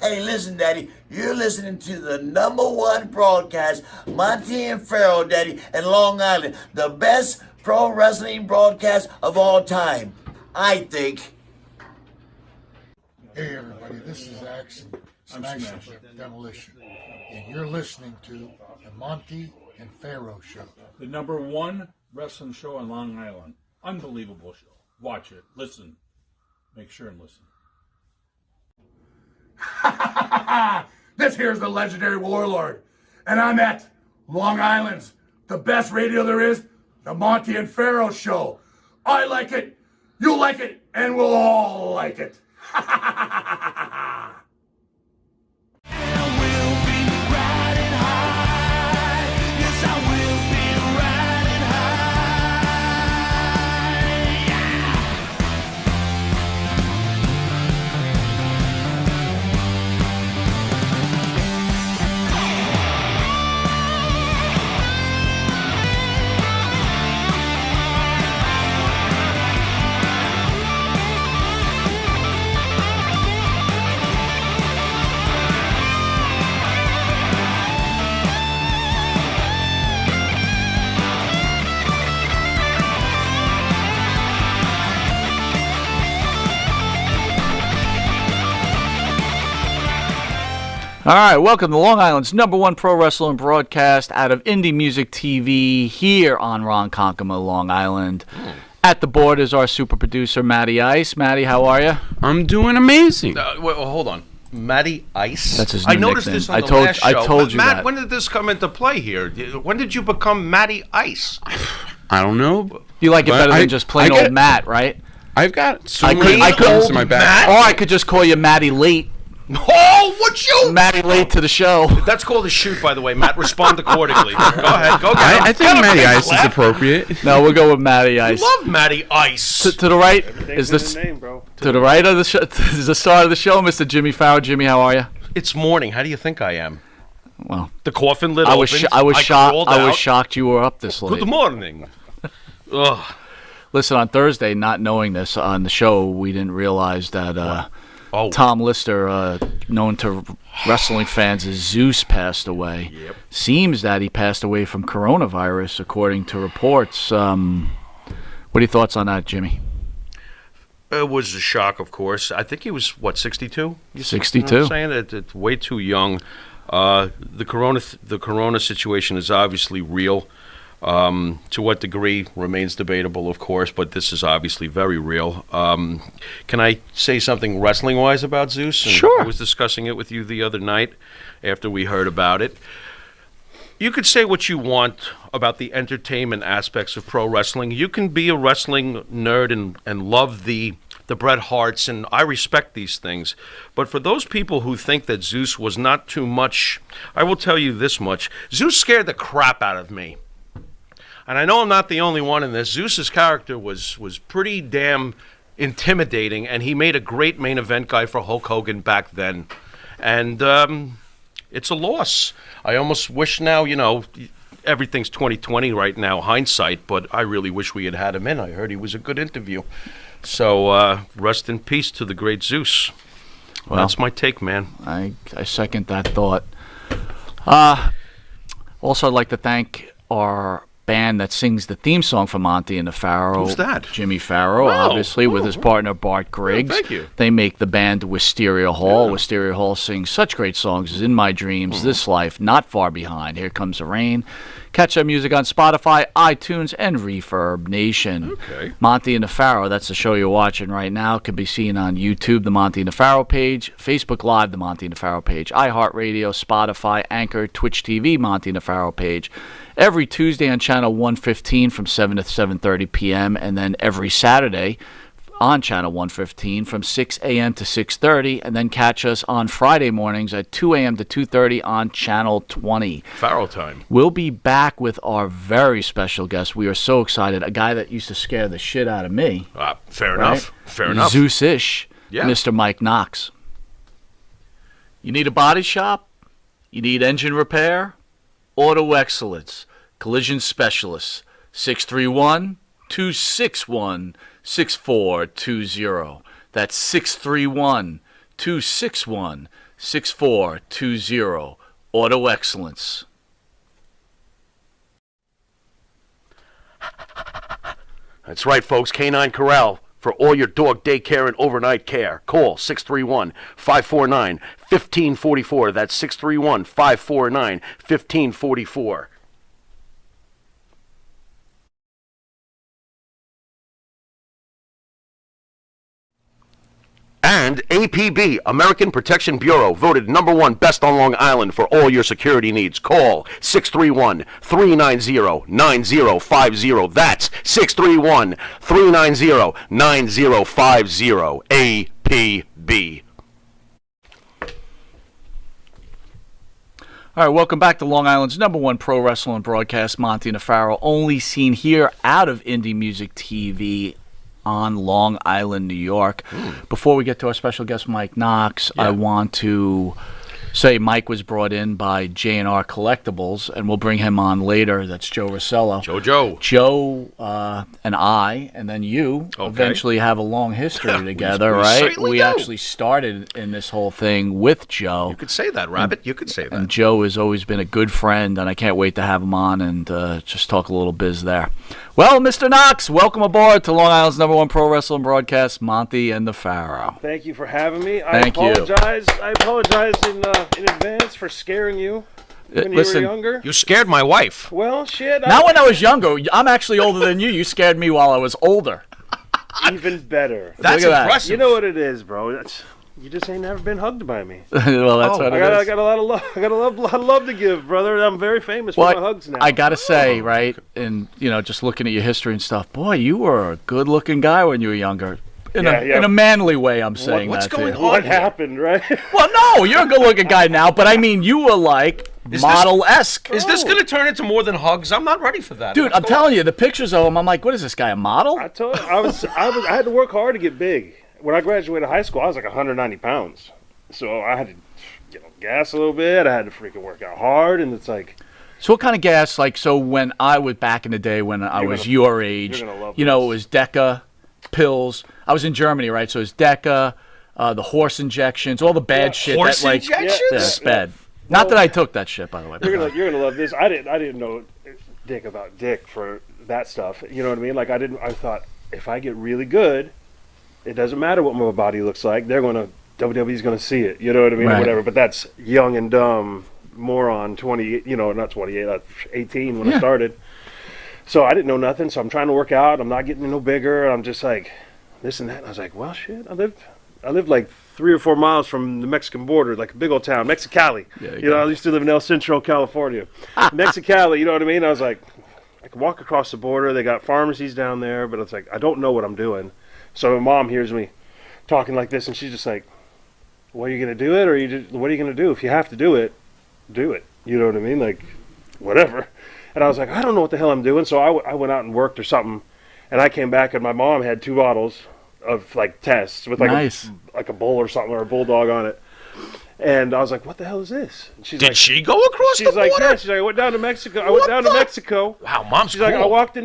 Hey, listen, Daddy, you're listening to the #1 broadcast, Monty and Pharaoh, Daddy, in Long Island. The best pro wrestling broadcast of all time, I think. Hey everybody, this is Action, Smash Demolition, and you're listening to the Monty and Pharaoh Show. The #1 wrestling show on Long Island. Unbelievable show. Watch it. Listen. Make sure and listen. This here's the legendary Warlord, and I'm at Long Island's the best radio there is, the Monty and Pharaoh Show. I like it, you like it, and we'll all like it. All right, welcome to Long Island's #1 pro wrestling broadcast out of Indie Music TV here on Ronkonkoma, Long Island. At the board is our super producer, Matty Ice. Matty, how are you? I'm doing amazing. Wait, well, hold on. Matty Ice? That's his new I noticed nickname. this on the last show. I told you Matt, that. when did this come into play here? When did you become Matty Ice? I don't know. You like it But better I- than just plain I get- old Matt, right? I've got so I many could- holes in my back. Or I could just call you Matty Late. Oh, what you? Matty Late to the show. That's called a shoot, by the way. Matt, respond accordingly. Go ahead. Go get him. I think Get him, Matty big Ice is clap. appropriate. No, we'll go with Matty Ice. Love Matty Ice. To the right is this. name, bro. To the right of the show is the star of the show, Mr. Jimmy Farrow. Jimmy, how are you? It's morning. How do you think I am? Well, The coffin lid I was opened. I was shocked. crawled I was out. shocked you were up this late. Good morning. Ugh. Listen, on Thursday, not knowing this on the show, we didn't realize that Tom Lister, known to wrestling fans as Zeus, passed away. Yep. Seems that he passed away from coronavirus, according to reports. What are your thoughts on that, Jimmy? It was a shock, of course. I think he was, 62? 62. I'm saying that it's way too young. The corona situation is obviously real. To what degree remains debatable, of course, but this is obviously very real. Can I say something wrestling-wise about Zeus? And Sure. I was discussing it with you the other night after we heard about it. You could say what you want about the entertainment aspects of pro wrestling. You can be a wrestling nerd and love the Bret Harts, and I respect these things. But for those people who think that Zeus was not too much, I will tell you this much. Zeus scared the crap out of me. And I know I'm not the only one in this. Zeus's character was pretty damn intimidating, and he made a great main event guy for Hulk Hogan back then. And it's a loss. I almost wish now, everything's 2020 right now, hindsight, but I really wish we had him in. I heard he was a good interview. So rest in peace to the great Zeus. Well, that's my take, man. I second that thought. Also, I'd like to thank our band that sings the theme song for Monty and the Pharaoh. Who's that? Jimmy Farrow, Wow. obviously, with his partner Bart Griggs. thank you. They make the band Wisteria Hall. Wisteria Hall sings such great songs as In My Dreams, This Life, Not Far Behind, Here Comes the Rain. Catch their music on Spotify, iTunes, and Refurb Nation. Okay. Monty and the Pharaoh, that's the show you're watching right now, can be seen on YouTube, the Monty and the Pharaoh page, Facebook Live, the Monty and the Pharaoh page, iHeartRadio, Spotify, Anchor, Twitch TV, Monty and the Pharaoh page. Every Tuesday on Channel 115 from 7 to 7:30 p.m., and then every Saturday on Channel 115 from 6 a.m. to 6:30, and then catch us on Friday mornings at 2 a.m. to 2:30 on Channel 20. Pharaoh time. We'll be back with our very special guest. We are so excited. A guy that used to scare the shit out of me. Fair right? enough. Fair enough. Zeus-ish, Yeah. Mr. Mike Knox. You need a body shop? You need engine repair? Auto Excellence, Collision Specialists, 631-261-6420. That's 631 261-6420. Auto Excellence. That's right, folks. Canine Corral for all your dog daycare and overnight care. Call 631-549-1544. That's 631-549-1544. And APB, American Protection Bureau, voted #1 best on Long Island for all your security needs. Call 631-390-9050. That's 631-390-9050. APB. All right, welcome back to Long Island's #1 pro wrestling broadcast, Monty Nefaro, only seen here out of Indie Music TV on Long Island, New York. Before we get to our special guest, Mike Knox, I want to say Mike was brought in by J&R Collectibles, and we'll bring him on later. That's Joe Rossello. Joe and I, and then you, eventually have a long history together, right? We actually started in this whole thing with Joe. You could say that, Rabbit. You could say that. And Joe has always been a good friend, and I can't wait to have him on and just talk a little biz there. Well, Mr. Knox, welcome aboard to Long Island's #1 pro wrestling broadcast, Monty and the Pharaoh. Thank you for having me. Thank you. I apologize in advance for scaring you when you were younger. You scared my wife. Well, shit. Not when I was younger. I'm actually older than you. You scared me while I was older. Even better. That's Look at impressive. You know what it is, bro. You just ain't never been hugged by me. Well, that's what it is. I got a lot of love. I got a lot of love to give, brother. I'm very famous for my hugs now. I gotta say, right, and just looking at your history and stuff, boy, you were a good-looking guy when you were younger. In a manly way, I'm saying what's that. going on? What happened, right? Well, no, you're a good-looking guy now, but I mean, you were like model-esque. Is this going to turn into more than hugs? I'm not ready for that. Dude, I'm telling you, the pictures of him, I'm like, what is this guy, a model? I told you, I had to work hard to get big. When I graduated high school, I was like 190 pounds. So I had to get on gas a little bit. I had to freaking work out hard, and it's like. So what kind of gas? Like, so when I was back in the day when I was your age, it was Deca, pills. I was in Germany, right? So it was Deca, the horse injections, all the bad shit. Horse injections? Yeah, bad. Not that I took that shit, by the way. You're gonna love this. I didn't know dick about dick for that stuff. You know what I mean? Like I thought if I get really good, it doesn't matter what my body looks like. WWE's gonna see it. You know what I mean? Right. Or whatever. But that's young and dumb moron. 20. Not 28. 18 when I started. So I didn't know nothing. So I'm trying to work out. I'm not getting no bigger. I'm just like this and that. And I was like, well, shit. I lived like 3 or 4 miles from the Mexican border, like a big old town, Mexicali. I used to live in El Centro, California. Mexicali, you know what I mean? I was like, I can walk across the border. They got pharmacies down there, but it's like, I don't know what I'm doing. So my mom hears me talking like this, and she's just like, well, are you going to do it? Or what are you going to do? If you have to do it, do it. You know what I mean? Like, whatever. And I was like, I don't know what the hell I'm doing. So I went out and worked or something, and I came back, and my mom had 2 bottles of like tests with like a bull or something or a bulldog on it. And I was like, what the hell is this? And Did she go across the border? Yeah. She's like, I went down to Mexico. Wow, Mom's She's cool. like,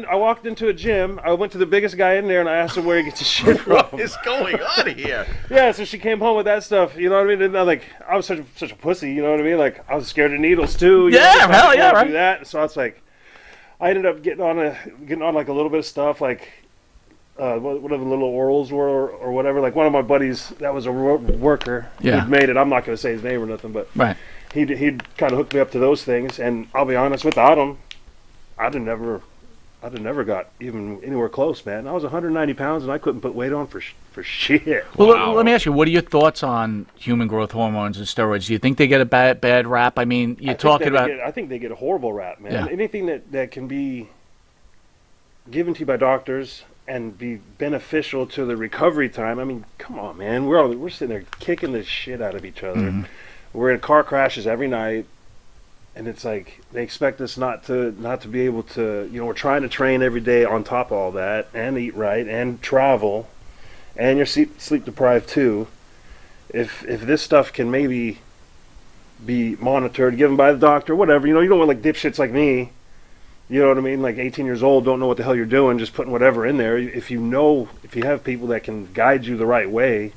I walked into a gym. I went to the biggest guy in there, and I asked him where he gets his shit from. What is going on here? Yeah, so she came home with that stuff. You know what I mean? And I was such a pussy. You know what I mean? Like I was scared of needles too. Hell yeah, right. Do that. So I was like, I ended up getting on like a little bit of stuff like. Whatever the little orals were or whatever. Like one of my buddies that was a worker who'd made it. I'm not going to say his name or nothing, but he'd kind of hooked me up to those things. And I'll be honest, without him, I'd have never got even anywhere close, man. I was 190 pounds and I couldn't put weight on for shit. Well, let me ask you, what are your thoughts on human growth hormones and steroids? Do you think they get a bad rap? I mean, I think they get a horrible rap, man. Yeah. Anything that can be given to you by doctors and be beneficial to the recovery time. I mean, come on, man. We're sitting there kicking the shit out of each other. Mm-hmm. We're in car crashes every night, and it's like they expect us not to be able to. We're trying to train every day on top of all that, and eat right, and travel, and you're sleep deprived too. If this stuff can maybe be monitored, given by the doctor, whatever. You don't want like dipshits like me. You know what I mean? Like 18 years old, don't know what the hell you're doing, just putting whatever in there. If you have people that can guide you the right way,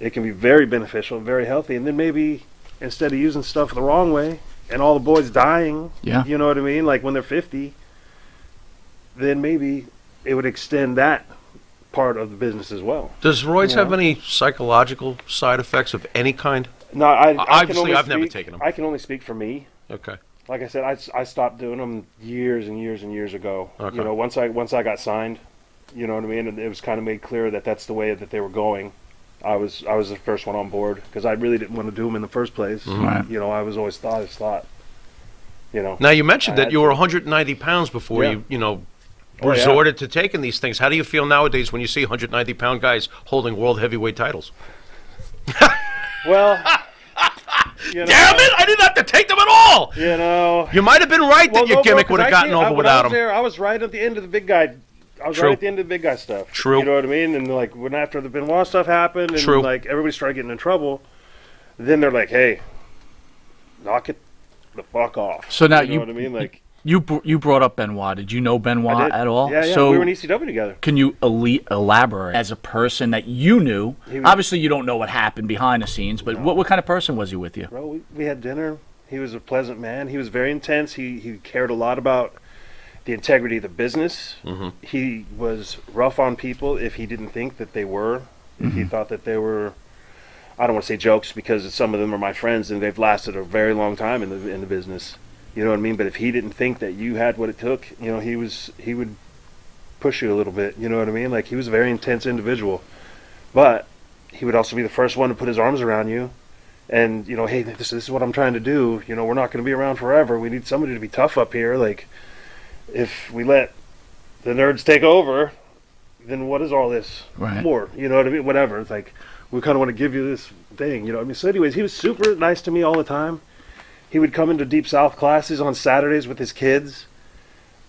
it can be very beneficial, very healthy. And then maybe instead of using stuff the wrong way and all the boys dying, Yeah. you know what I mean? Like when they're 50, then maybe it would extend that part of the business as well. Does roids Yeah. have any psychological side effects of any kind? No, I Obviously, can only I've never speak- taken them. I can only speak for me. Okay. Like I said, I stopped doing them years and years and years ago. Okay. You know, once I got signed, you know what I mean, and it was kind of made clear that that's the way that they were going. I was the first one on board because I really didn't want to do them in the first place. Right. You know, I was always thought, you know. Now, you mentioned I that had you were to. 190 pounds before Yeah. you Oh, yeah. resorted to taking these things. How do you feel nowadays when you see 190-pound guys holding world heavyweight titles? Well, you know, Damn it! I didn't have to take them at all! You know. You might have been right that Well, your no, bro, gimmick 'cause would have I gotten came- over when without I was them. there, I was right at the end of the big guy. I was True. right at the end of the big guy stuff. True. You know what I mean? And like when after the Benoit stuff happened, and True. like everybody started getting in trouble, then they're like, "Hey, knock it the fuck off." So now you know what I mean? Like you brought up Benoit. Did you know I Benoit did. at all? Yeah, yeah. So we were in ECW together. can you elaborate as a person that you knew? He was- Obviously, you don't know what happened behind the scenes, but what kind of person was he with you? Bro, we had dinner. He was a pleasant man. He was very intense. He cared a lot about the integrity of the business. Mm-hmm. He was rough on people if he didn't think that they were. If he thought that they were, I don't want to say jokes because some of them are my friends and they've lasted a very long time in the business. You know what I mean? But if he didn't think that you had what it took, you know, he would push you a little bit. You know what I mean? Like he was a very intense individual, but he would also be the first one to put his arms around you. And, you know, hey, this is what I'm trying to do. You know, we're not going to be around forever. We need somebody to be tough up here. Like, if we let the nerds take over, then what is all this Right. for? You know what I mean? Whatever. It's like, we kind of want to give you this thing. You know what I mean? So anyways, he was super nice to me all the time. He would come into Deep South classes on Saturdays with his kids,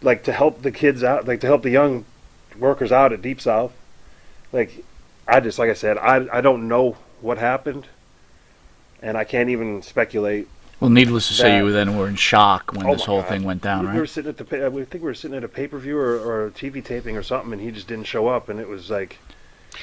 like to help the kids out, like to help the young workers out at Deep South. Like, like I said, I don't know what happened. And I can't even speculate. Well, needless to say, That- you then were in shock when Oh this my whole God. thing went down, We were right? sitting at I think we were sitting at a pay-per-view or a TV taping or something, and he just didn't show up, and it was like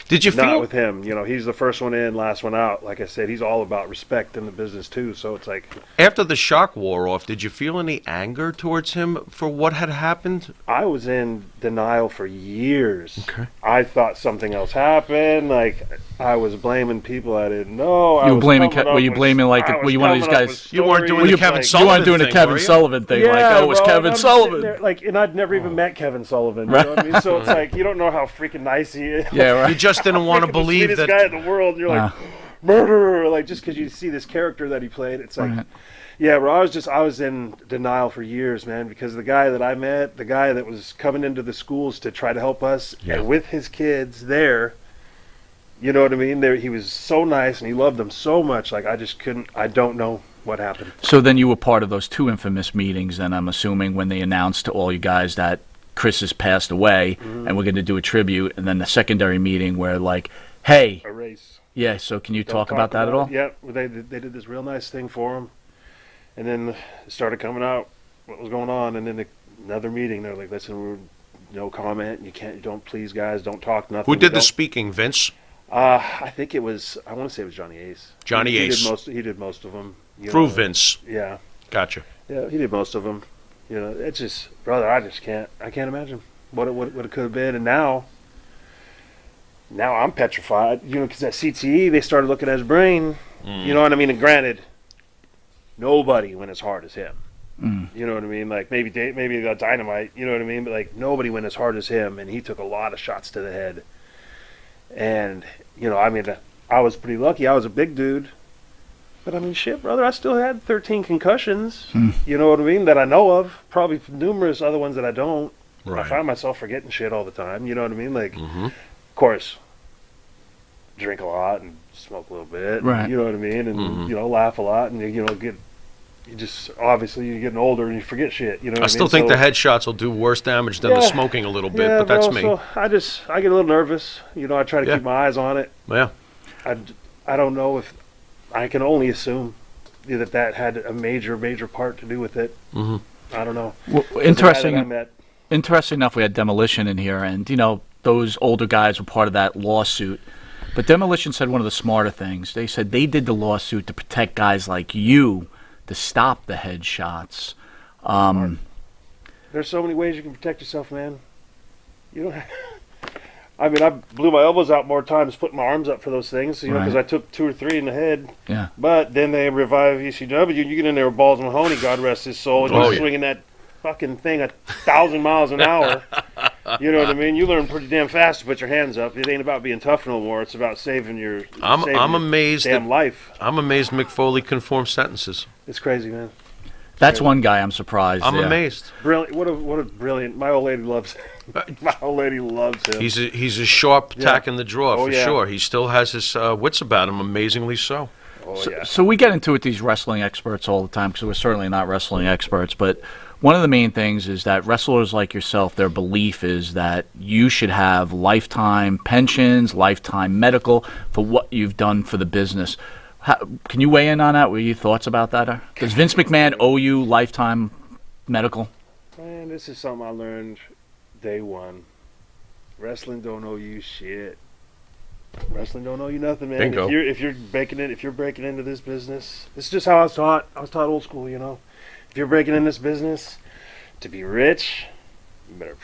Did you not feel with him. You know, he's the first one in, last one out. Like I said, he's all about respect in the business too. So it's like after the shock wore off? Did you feel any anger towards him for what had happened? I was in denial for years. Okay. I thought something else happened. Like I was blaming people I didn't know. You were blaming were you blaming like were you one of these guys? You weren't doing stories the like- Kevin You Sullivan weren't doing the thing, Kevin were you? Sullivan thing, Yeah, like, oh, it was bro, and Kevin I'm sitting Sullivan. there, like, and I'd never even met Kevin Sullivan. You know what I mean? So it's like you don't know how freaking nice he is. Yeah, right. You just didn't want to Freaking the believe sweetest that. guy in the world. And you're like murderer, like just because you see this character that he played. It's like, Right. yeah, bro. I was in denial for years, man, because the guy that I met, the guy that was coming into the schools to try to help us and with his kids there. You know what I mean? There, he was so nice and he loved them so much. Like I just couldn't. I don't know what happened. So then you were part of those two infamous meetings, then I'm assuming, when they announced to all you guys that Chris has passed away and we're going to do a tribute, and then the secondary meeting where like, hey, A race. yeah, so can you Don't talk about that at all? it. Yeah, they did this real nice thing for him, and then it started coming out what was going on, and then another meeting. They're like, "Listen, no comment. Don't please, guys, don't talk nothing." Who did the Don't-" speaking? Vince? I think it was. I want to say it was Johnny Ace. Johnny he Ace. He did most of them. Through Vince. Yeah, Gotcha. yeah, he did most of them. You know, it's just, brother. I can't imagine what it could have been, and now I'm petrified. You know, because at CTE they started looking at his brain. You know what I mean? And granted, nobody went as hard as him. You know what I mean? Like maybe the Dynamite. You know what I mean? But like nobody went as hard as him, and he took a lot of shots to the head. And you know, I mean, I was pretty lucky. I was a big dude, but I mean, shit, brother, I still had 13 concussions. You know what I mean? That I know of. Probably numerous other ones that I don't. Right. I find myself forgetting shit all the time. You know what I mean? Like, of course, drink a lot and smoke a little bit. Right. You know what I mean? And you know, laugh a lot, and you know, obviously you're getting older and you forget shit. You know what I mean? I still think So- the headshots will do worse damage than the Yeah. smoking a little bit, yeah, but that's bro, me. So I get a little nervous. You know, I try to Yeah. keep my eyes on it. Yeah. I don't know if I can only assume that had a major part to do with it. I don't know. Well, The guy that I interesting. met, Interesting enough, we had Demolition in here, and you know those older guys were part of that lawsuit. But Demolition said one of the smarter things. They said they did the lawsuit to protect guys like you, to stop the headshots. There's so many ways you can protect yourself, man. You don't have... I mean, I blew my elbows out more times putting my arms up for those things, you know, because I took 2 or 3 in the head. Yeah. But then they revive ECW. You get in there with Balls Mahoney, God rest his soul, and you're swinging that fucking thing 1,000 miles an hour. You know what I mean? You learn pretty damn fast to put your hands up. It ain't about being tough no more. It's about saving your I'm amazed damn life. I'm amazed Mick Foley conforms sentences. It's crazy, man. That's one guy I'm surprised. I'm amazed. Brilliant! What a brilliant! My old lady loves him. My old lady loves him. He's a sharp tack in the draw for yeah. sure. He still has his wits about him, amazingly so. So we get into it with these wrestling experts all the time because we're certainly not wrestling experts. But one of the main things is that wrestlers like yourself, their belief is that you should have lifetime pensions, lifetime medical for what you've done for the business. Can you weigh in on that? What are your thoughts about that? Does Vince McMahon owe you lifetime medical? Man, this is something I learned day one. Wrestling don't owe you shit. Wrestling don't owe you nothing, man. Bingo. If you're breaking into this business, this is just how I was taught. I was taught old school, you know. If you're breaking in this business to be rich, you better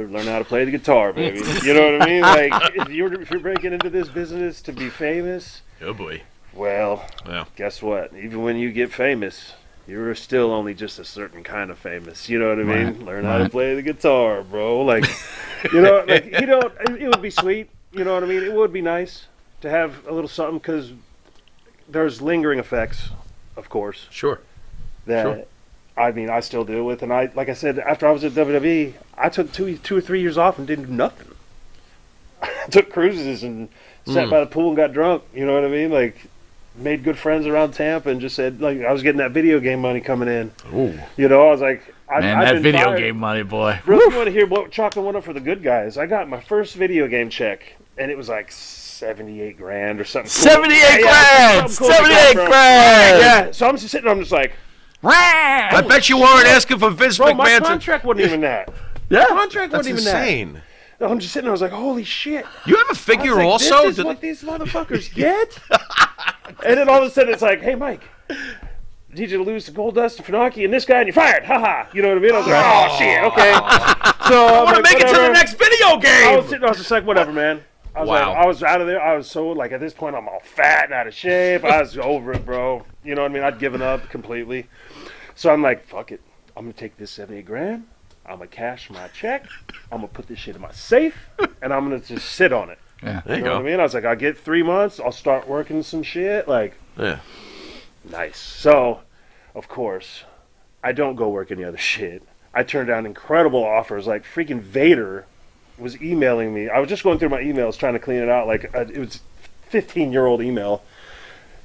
learn how to play the guitar, baby. You know what I mean? Like if you're breaking into this business to be famous, Oh boy. well, Yeah. guess what? Even when you get famous, you're still only just a certain kind of famous. You know what I mean? Right. Learn how to play the guitar, bro. Like, you know, like it would be sweet. You know what I mean? It would be nice to have a little something because there's lingering effects, of course. Sure. That I mean, I still deal with, and like I said, after I was at WWE, I took two or 3 years off and didn't do nothing. I took cruises and sat by the pool and got drunk. You know what I mean? Like, made good friends around Tampa and just said, like, I was getting that video game money coming in. Ooh. You know, I was like, I've That been video fired. game money, boy. Bro, you want to hear what chalking one up for the good guys? I got my first video game check, and it was like 78 grand or something. Cool. 78 grand! something cool to 78 get from. grand! Yeah, so I'm just sitting there, I'm just like, I bet you weren't asking for Vince bro, my McMahon to... contract wasn't even that. Yeah. Contract That's wasn't even insane. that. No, I'm just sitting there, I was like, holy shit. You have a I was figure like, also? This is what these motherfuckers get? And then all of a sudden it's like, hey, Mike, need you to lose to Goldust and Funaki and this guy and you're fired. Haha. You know what I mean? I was like, oh, shit, okay. So I want to make it to the next video game! I was just like, whatever, man. I was Wow. like, I was out of there. I was so, like, at this point, I'm all fat and out of shape. I was over it, bro. You know what I mean? I'd given up completely. So I'm like, fuck it. I'm going to take this 78 grand. I'm going to cash my check. I'm going to put this shit in my safe. And I'm going to just sit on it. Yeah. There you know go. what I mean? I was like, I'll get 3 months. I'll start working some shit. Like, Yeah. nice. So, of course, I don't go work any other shit. I turned down incredible offers. Like, freaking Vader was emailing me. I was just going through my emails trying to clean it out. Like, it was a 15-year-old email.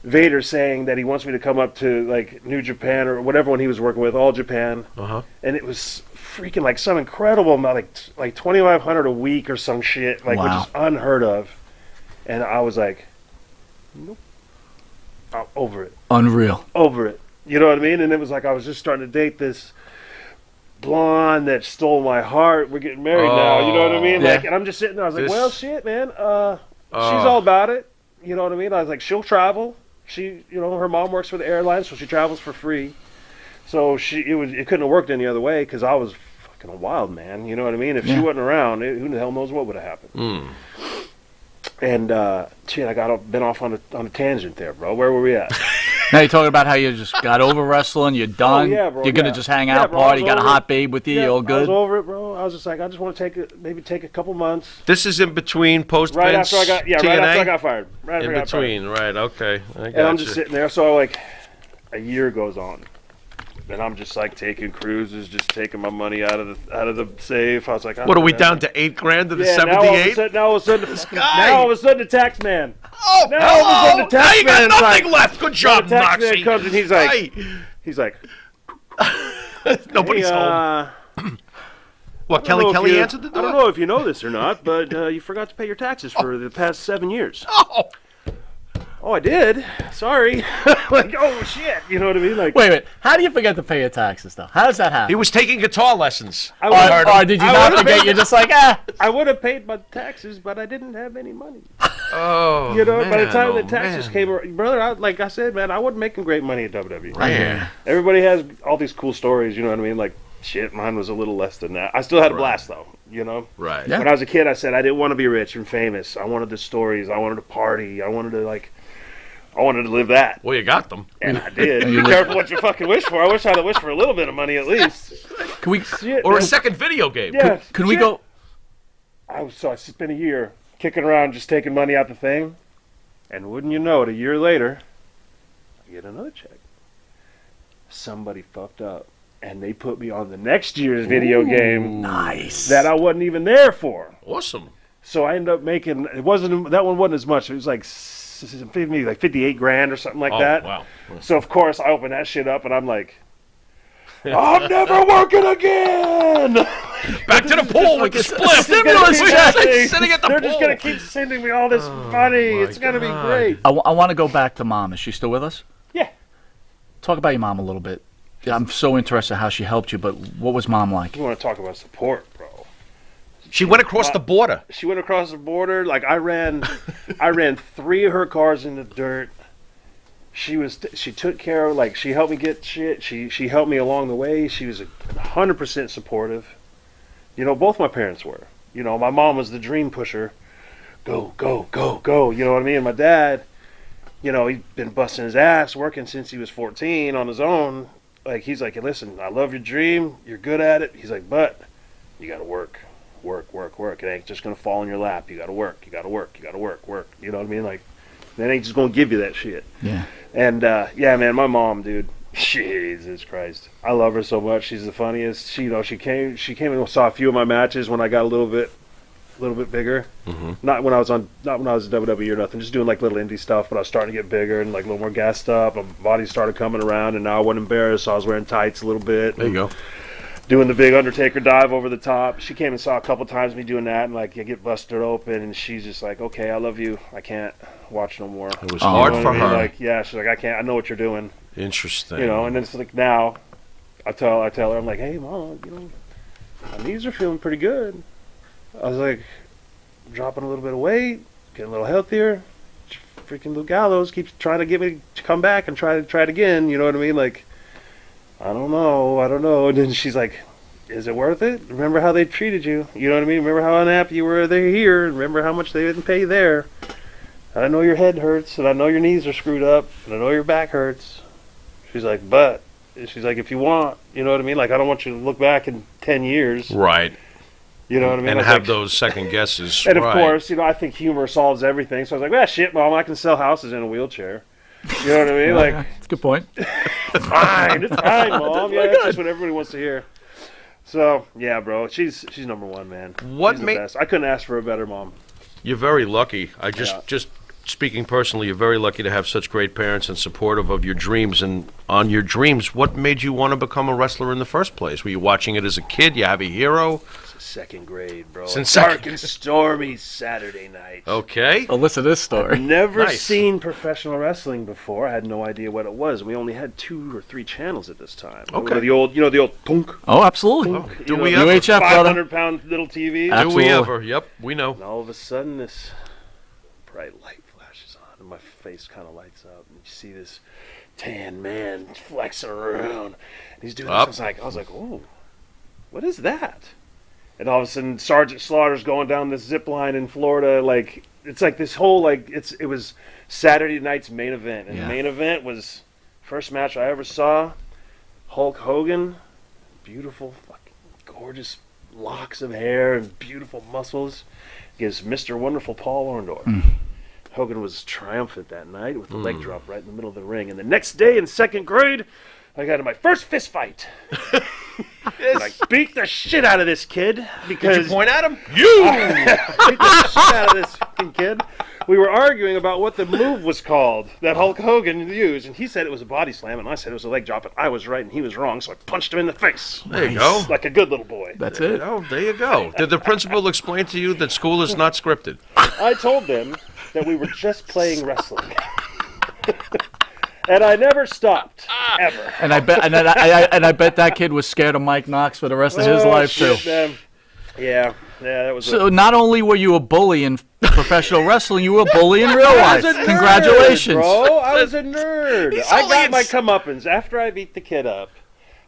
Vader saying that he wants me to come up to, like, New Japan or whatever one he was working with, All Japan. Uh-huh. And it was freaking, like, some incredible amount, like $2,500 a week or some shit, like, Wow. which is unheard of. And I was like, nope. I'm over it. Unreal. Over it. You know what I mean? And it was like I was just starting to date this blonde that stole my heart. We're getting married now. You know what I mean? Yeah. Like, and I'm just sitting there. I was like, This- well, shit, man. She's all about it. You know what I mean? I was like, she'll travel. She, you know, her mom works for the airlines, so she travels for free. So it couldn't have worked any other way because I was fucking a wild man. You know what I mean? If she wasn't around, who the hell knows what would have happened? And shit, I been off on a tangent there, bro. Where were we at? Now you're talking about how you just got over wrestling, you're done, yeah, bro, you're going to yeah. just hang Yeah, out, bro, I party, was got a over hot it. babe with you, Yeah, all I was good? over it, bro. I was just like, I just want to take a couple months. This is in between post Right Vince, after I got, TNA? right after I got fired. Right after In I got fired. between, right, okay. I got And I'm just you. sitting there. So like, a year goes on, and I'm just like taking cruises, just taking my money out of the safe. I was like, What are we down to 8 grand to the Yeah, 78? now all of a sudden, guy. now all of a sudden the tax man. Oh, Now all of a sudden the now tax you got man's nothing like- left. Good job, the tax man Knoxy. comes and he's like, Nobody's hey, home. What, I don't know Kelly if you- answered the door? I don't know if you know this or not, but you forgot to pay your taxes for the past 7 years. Oh, Oh, I did. Sorry. Like, oh shit. You know what I mean? Like, Wait a minute. How do you forget to pay your taxes, though? How does that happen? he was taking guitar lessons. I would've- Or did you I not would've forget? been- You're just like, I would have paid my taxes, but I didn't have any money. Oh, You know, by the man, time oh, the taxes man. came around, brother, like I said, man, I wasn't making great money at WWE. Man. Everybody has all these cool stories, you know what I mean? Like, shit, mine was a little less than that. I still had a blast, though, you know? Right. Yeah. When I was a kid, I said I didn't want to be rich and famous. I wanted the stories. I wanted to party. I wanted to live that. Well, you got them. And I did. Be careful what you fucking wish for. I wish I'd have wished for a little bit of money at least. Can we? Shit, Or a man. second video game. Yeah. Can we shit. go? I spent a year kicking around just taking money out the thing. And wouldn't you know it, a year later, I get another check. Somebody fucked up. And they put me on the next year's video game Nice. that I wasn't even there for. Awesome. So I ended up making, that one wasn't as much. It was like maybe like 58 grand or something like Oh, that. wow. So of course I open that shit up and I'm like, I'm never working again. Back to the pool with the split. Stimulus check. Sitting at the They're pool. just gonna keep sending me all this money. It's gonna be great. I want to go back to Mom. Is she still with us? Yeah. Talk about your mom a little bit. Yeah, I'm so interested how she helped you, but what was Mom like? You want to talk about support, bro? She went across the border. She went across the border. Like I ran 3 of her cars in the dirt. She took care of, like, she helped me get shit. She helped me along the way. She was 100% supportive. You know, both my parents were. You know, my mom was the dream pusher. Go, go, go, go. You know what I mean? My dad, you know, he'd been busting his ass working since he was 14 on his own. Like, he's like, listen, I love your dream. You're good at it. He's like, but you got to work. Work. It ain't just going to fall in your lap. You got to work. You got to work. Work. You know what I mean? Like, they ain't just going to give you that shit. Yeah. And, yeah, man, my mom, dude, Jesus Christ. I love her so much. She's the funniest. She came and saw a few of my matches when I got a little bit bigger. Mm-hmm. Not when I was in WWE or nothing, just doing like little indie stuff, but I was starting to get bigger and like a little more gassed up. My body started coming around, and now I wasn't embarrassed, so I was wearing tights a little bit. There you go. Doing the big Undertaker dive over the top. She came and saw a couple times me doing that, and like I get busted open, and she's just like, "Okay, I love you. I can't watch no more." It was Oh, hard You know for what I mean? her. Like, yeah, she's like, "I can't. I know what you're doing." Interesting. You know, and then it's like now, I tell her, I'm like, "Hey, Mom, you know, my knees are feeling pretty good." I was like, dropping a little bit of weight, getting a little healthier. Freaking Luke Gallows keeps trying to get me to come back and try it again. You know what I mean? Like, I don't know. And then she's like, is it worth it? Remember how they treated you. You know what I mean? Remember how unhappy you were there here. Remember how much they didn't pay there. And I know your head hurts, and I know your knees are screwed up, and I know your back hurts. She's like, but, she's like, if you want, you know what I mean? Like, I don't want you to look back in 10 years. Right. You know what I mean? And I was have like, those second guesses. and of right. course, you know, I think humor solves everything. So I was like, shit, Mom, I can sell houses in a wheelchair. You know what I mean? Like, That's a good point. it's fine, Mom. Yeah, that's just what everybody wants to hear. So, yeah, bro, she's number one, man. What She's the ma- best. I couldn't ask for a better mom. You're very lucky. I Yeah. just speaking personally, you're very lucky to have such great parents and supportive of your dreams. And on your dreams, what made you want to become a wrestler in the first place? Were you watching it as a kid? You have a hero? Since second grade, bro. Since Dark second- and stormy Saturday night. Okay. Oh, listen to this story. Never Nice. seen professional wrestling before. I had no idea what it was. We only had 2 or 3 channels at this time. Okay. The old tunk. Oh, absolutely. Do you we know, ever? UHF, brother. 500-pound little TV. Ah. Do we Absolutely. ever? Yep, we know. And all of a sudden, this bright light flashes on, and my face kind of lights up, and you see this tan man flexing around. And he's doing Up. this. I was like, oh, what is that? And all of a sudden, Sergeant Slaughter's going down this zip line in Florida. Like, it's like this whole, like, it was Saturday night's main event. And Yeah. the main event was first match I ever saw. Hulk Hogan, beautiful, fucking gorgeous locks of hair and beautiful muscles, against Mr. Wonderful Paul Orndorff. Hogan was triumphant that night with the leg drop right in the middle of the ring. And the next day in second grade, I got in my first fist fight. And I beat the shit out of this kid because Did you point at him? beat the shit out of this fucking kid. We were arguing about what the move was called that Hulk Hogan used, and he said it was a body slam, and I said it was a leg drop, and I was right and he was wrong, so I punched him in the face. There you go. Like a good little boy. That's it. Oh, there you go. Did the principal explain to you that school is not scripted? I told them that we were just playing wrestling. And I never stopped, ever. And I bet that kid was scared of Mike Knox for the rest of his life shit, too. man. Yeah, that was. So not only were you a bully in professional wrestling, you were a bully in real I life. was a nerd, Congratulations. bro. I was a nerd. He's I only got in my s- comeuppance after I beat the kid up.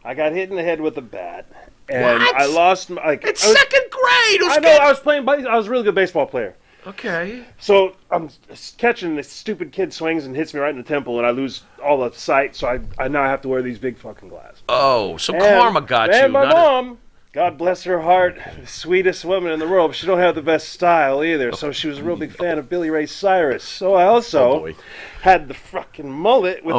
I got hit in the head with a bat, and What? I lost. Like It's I was, second grade. I know. I was playing. I was a really good baseball player. Okay. So I'm catching this stupid kid swings and hits me right in the temple, and I lose all the sight. So I now have to wear these big fucking glasses. Oh, so And- karma got and you. my not a- mom, God bless her heart, the sweetest woman in the world, but she don't have the best style either. So she was a real big fan of Billy Ray Cyrus. So I also boy. had the fucking mullet with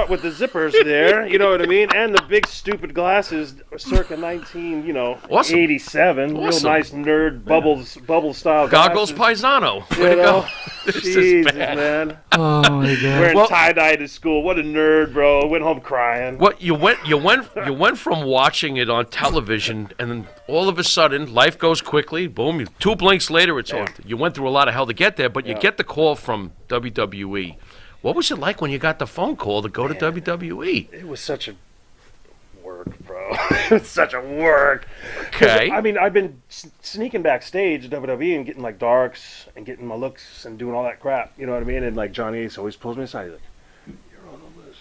with the zippers there, you know what I mean, and the big stupid glasses, circa 19, Awesome. 87, Awesome. real nice nerd bubble style Goggles glasses. Paisano. You Way to know? go. This is Jesus, bad. man. Oh my God. Wearing tie-dye to school. What a nerd, bro. Went home crying. What you went from watching it on television, and then all of a sudden, life goes quickly. Boom! 2 blinks later, it's on. You went through a lot of hell to get there, but you get the call from WWE. What was it like when you got the phone call to go to WWE? It was such a work, bro. It was such a work. 'Cause, Okay. I mean, I've been sneaking backstage at WWE and getting like darks and getting my looks and doing all that crap. You know what I mean? And like Johnny Ace always pulls me aside. He's like, "You're on the list."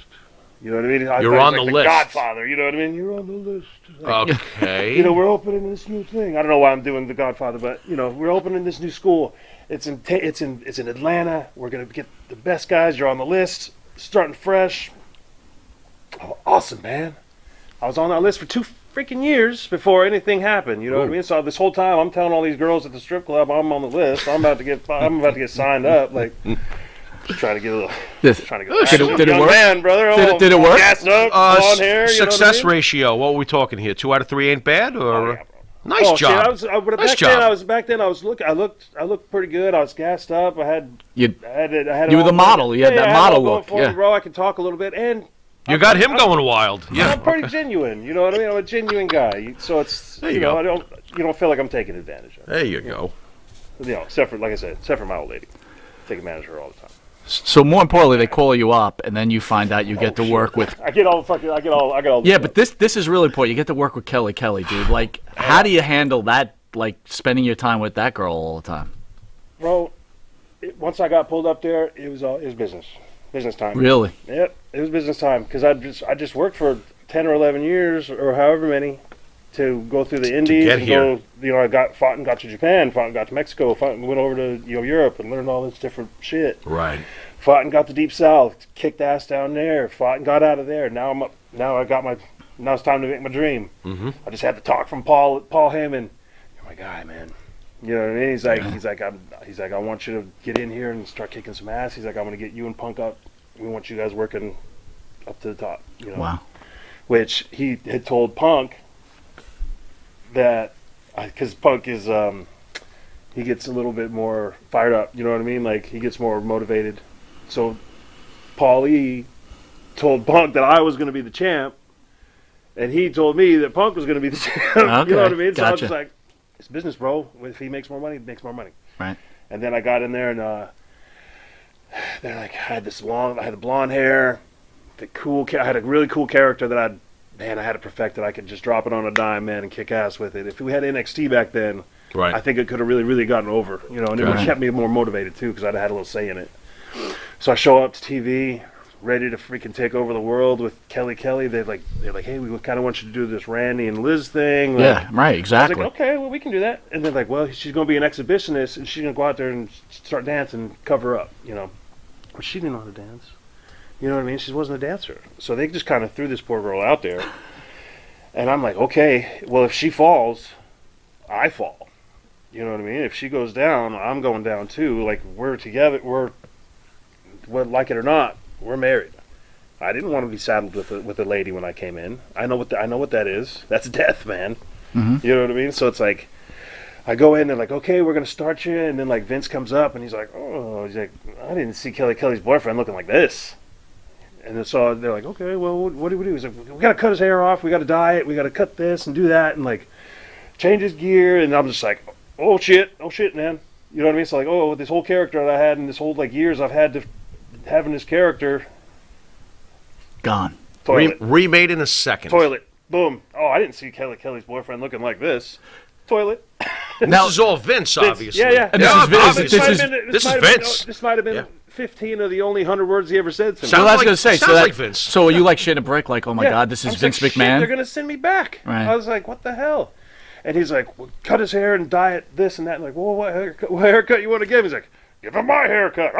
You know what I mean? I You're thought on he was the like list. Godfather. You know what I mean? You're on the list. Like, Okay. we're opening this new thing. I don't know why I'm doing the Godfather, but we're opening this new school. It's in Atlanta. We're gonna get the best guys. You're on the list. Starting fresh. Oh, awesome, man. I was on that list for 2 freaking years before anything happened. You know what I mean? So this whole time, I'm telling all these girls at the strip club, I'm on the list. I'm about to get signed up. Like, just trying to get a little. Trying to get. Did it young work? man, brother. Did it work? Gassed up, blonde hair. You know what I Success mean? ratio. What were we talking here? 2 out of 3 ain't bad, or Oh, yeah, bro. nice Oh, job. shit, Nice job. back then I looked pretty good. I was gassed up. I had You it You were all the model. You had that I it all model going look, for me, yeah. bro. I could talk a little bit, and You got him going wild. Yeah. I'm pretty genuine. You know what I mean? I'm a genuine guy. So it's There you go. you don't feel like I'm taking advantage of it. There you go. Except for, like I said, except for my old lady. Take advantage of her all the time. So more importantly, they call you up, and then you find out you get to work with. I get all. Yeah, but this is really important. You get to work with Kelly, dude. Like, how do you handle that? Like, spending your time with that girl all the time. Bro, once I got pulled up there, it was business time. Really? Yep, it was business time because I just worked for 10 or 11 years or however many to go through the Indies get and here. go. I fought and got to Japan, fought and got to Mexico, fought and went over to Europe and learned all this different shit. Right. Fought and got to Deep South, kicked ass down there, fought and got out of there. Now I'm up. Now it's time to make my dream. Mm-hmm. I just had the talk from Paul Heyman. You're my guy, man. You know what I mean? He's like, I want you to get in here and start kicking some ass. He's like, I'm gonna get you and Punk up. We want you guys working up to the top. Wow. Which he had told Punk that because Punk is he gets a little bit more fired up. You know what I mean? Like he gets more motivated. So Paul E told Punk that I was going to be the champ, and he told me that Punk was going to be the champ. Okay, You know what I mean? So I was gotcha. just like, it's business, bro. If he makes more money, he makes more money. Right. And then I got in there and they're like, I had the blonde hair, I had a really cool character that I had it perfected. I could just drop it on a dime, man, and kick ass with it. If we had NXT back then, Right. I think it could have really, really gotten over, and it would have Right. kept me more motivated too, because I'd had a little say in it. So I show up to TV, ready to freaking take over the world with Kelly. They're like, hey, we kind of want you to do this Randy and Liz thing. Like, Yeah. Right. I was Exactly. like, okay, well, we can do that. And they're like, well, she's going to be an exhibitionist, and she's going to go out there and start dancing, cover up, But she didn't know how to dance. You know what I mean? She wasn't a dancer. So they just kind of threw this poor girl out there. And I'm like, okay, well, if she falls, I fall. You know what I mean? If she goes down, I'm going down too. Like, we're together. Like it or not, we're married. I didn't want to be saddled with a lady when I came in. I know what that is. That's death, man. Mm-hmm. You know what I mean? So it's like, I go in and like, okay, we're gonna start you, and then like Vince comes up and he's like, I didn't see Kelly's boyfriend looking like this. And then so they're like, okay, well, what do we do? He's like, we gotta cut his hair off, we gotta dye it, we gotta cut this and do that, and like change his gear. And I'm just like, oh shit, man. You know what I mean? So like, this whole character that I had in this whole like years I've had to having this character. Gone. Toilet. Remade in a second. Toilet. Boom. Oh, I didn't see Kelly's boyfriend looking like this. Toilet. This is all Vince, obviously. Yeah. And this is Vince. This is Vince. This might have been 15 of the only 100 words he ever said to me. So I was going to say, sounds like Vince. So are you like shit a brick? Like, oh my God, this is I was Vince like, shit, McMahon? they're going to send me back. Right. I was like, what the hell? And he's like, well, cut his hair and dye it this and that. I'm like, well, what haircut you want to give? He's like, give him my haircut.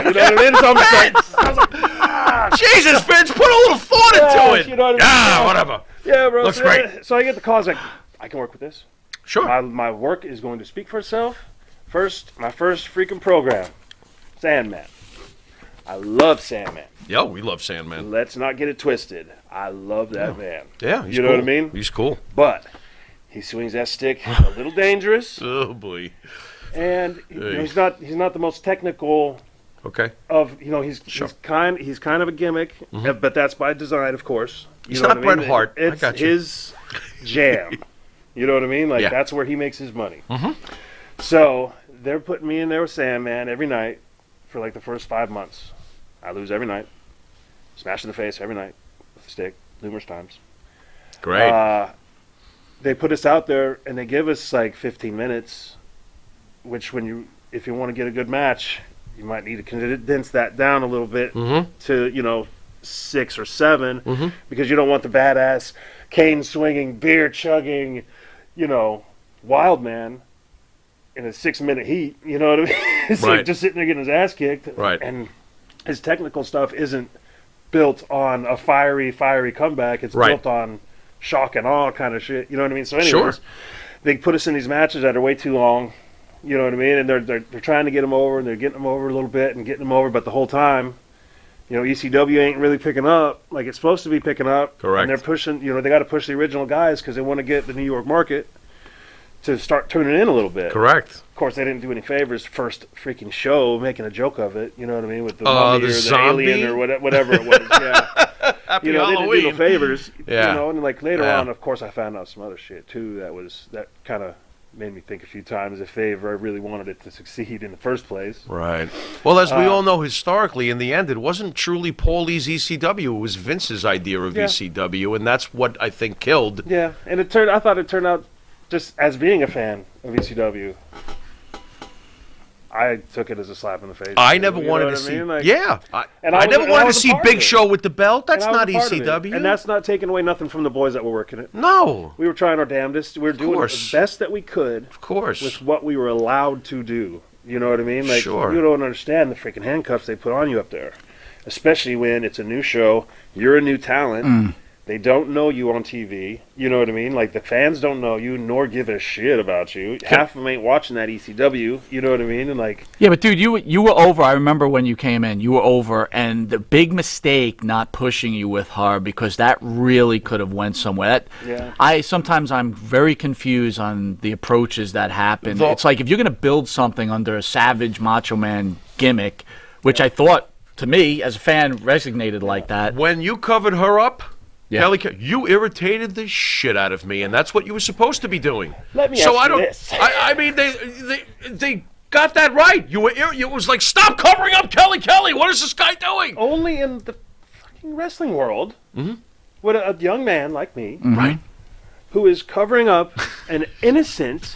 You know what I mean? So I'm just like, I was like, Jesus, Vince, put a little thought into it. You know what I mean? Whatever. Yeah, bro. Looks so, great. So I get the call. I was like, I can work with this. Sure. My work is going to speak for itself. My first freaking program, Sandman. I love Sandman. Yeah, we love Sandman. Let's not get it twisted. I love that man. Yeah, he's you know cool. what I mean? He's cool. But he swings that stick a little dangerous, Oh boy. and he's not the most technical. Okay. He's kind of a gimmick, but that's by design, of course. He's not what I mean? Bret Hart. I It's got you. his jam. You know what I mean? Like Yeah. that's where he makes his money. So they're putting me in there with Sandman every night for like the first 5 months. I lose every night, smash in the face every night with a stick numerous times. Great. They put us out there and they give us like 15 minutes, which if you want to get a good match, you might need to condense that down a little bit to 6 or 7 because you don't want the badass cane swinging, beer chugging, wild man in a 6-minute heat. You know what I mean? It's Right. like just sitting there getting his ass kicked. Right. And his technical stuff isn't built on a fiery comeback. It's Right. built on shock and awe kind of shit. You know what I mean? So anyways, Sure. they put us in these matches that are way too long. You know what I mean? And they're trying to get them over, and they're getting them over a little bit and getting them over, but the whole time, ECW ain't really picking up like it's supposed to be picking up. Correct. And they're pushing. They got to push the original guys because they want to get the New York market to start tuning in a little bit. Correct. Of course, they didn't do any favors. First freaking show, making a joke of it. You know what I mean? With the The mummy or the zombie? alien or whatever it was. Yeah. Happy They didn't do Halloween. no favors. Yeah. And like later Yeah. on, of course, I found out some other shit too. That kind of made me think a few times if they ever really wanted it to succeed in the first place. Right. Well, as we all know, historically, in the end, it wasn't truly Paulie's ECW. It was Vince's idea of Yeah. ECW, and that's what I think killed. Yeah, and I thought it turned out, just as being a fan of ECW, I took it as a slap in the face. I never You know wanted what to I see. mean? Like, Yeah. and I was- never and wanted to was a see part Big of it. Show with the belt. That's And I was not a part of it. ECW. And that's not taking away nothing from the boys that were working it. No. We were trying our damnedest. We were doing course. the best that we could Of course. with what we were allowed to do. You know what I mean? Like, Sure. you don't understand the freaking handcuffs they put on you up there. Especially when it's a new show, you're a new talent. They don't know you on TV. You know what I mean? Like, the fans don't know you nor give a shit about you. Half of them ain't watching that ECW. You know what I mean? And like, Yeah, but dude, you were over. I remember when you came in, you were over, and the big mistake not pushing you with her because that really could have went somewhere. Sometimes I'm very confused on the approaches that happen. It's like if you're going to build something under a Savage Macho Man gimmick, which I thought, to me, as a fan, resonated like that. When you covered her up, Yeah. Kelly, you irritated the shit out of me, and that's what you were supposed to be doing. let me So ask I you don't. this. I mean, they got that right. You were. It was like, stop covering up Kelly. What is this guy doing? Only in the fucking wrestling world would a young man like me, Right. who is covering up an innocent,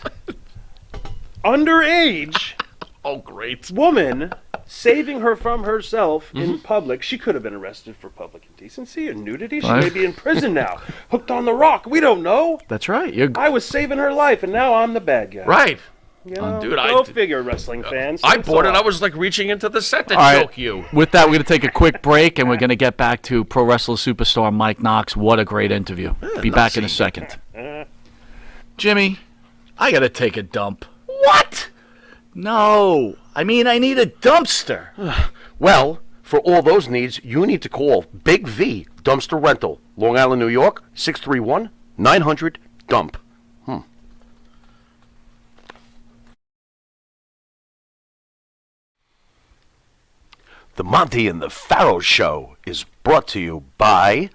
underage Oh, great. woman, saving her from herself in public. She could have been arrested for public indecency or nudity. She Right. may be in prison now, hooked on the rock. We don't know. That's right. You're I was saving her life, and now I'm the bad guy. Right. You know? dude, Go I- figure, wrestling fans. I Thanks a bought it. lot. I was like reaching into the set to All right. choke you. With that, we're going to take a quick break, and we're going to get back to pro wrestler superstar Mike Knox. What a great interview. Be back in a second. Jimmy, I got to take a dump. What? No, I mean I need a dumpster. Well, for all those needs, you need to call Big V Dumpster Rental, Long Island, New York, 631-900-DUMP. The Monty and the Pharaoh Show is brought to you by...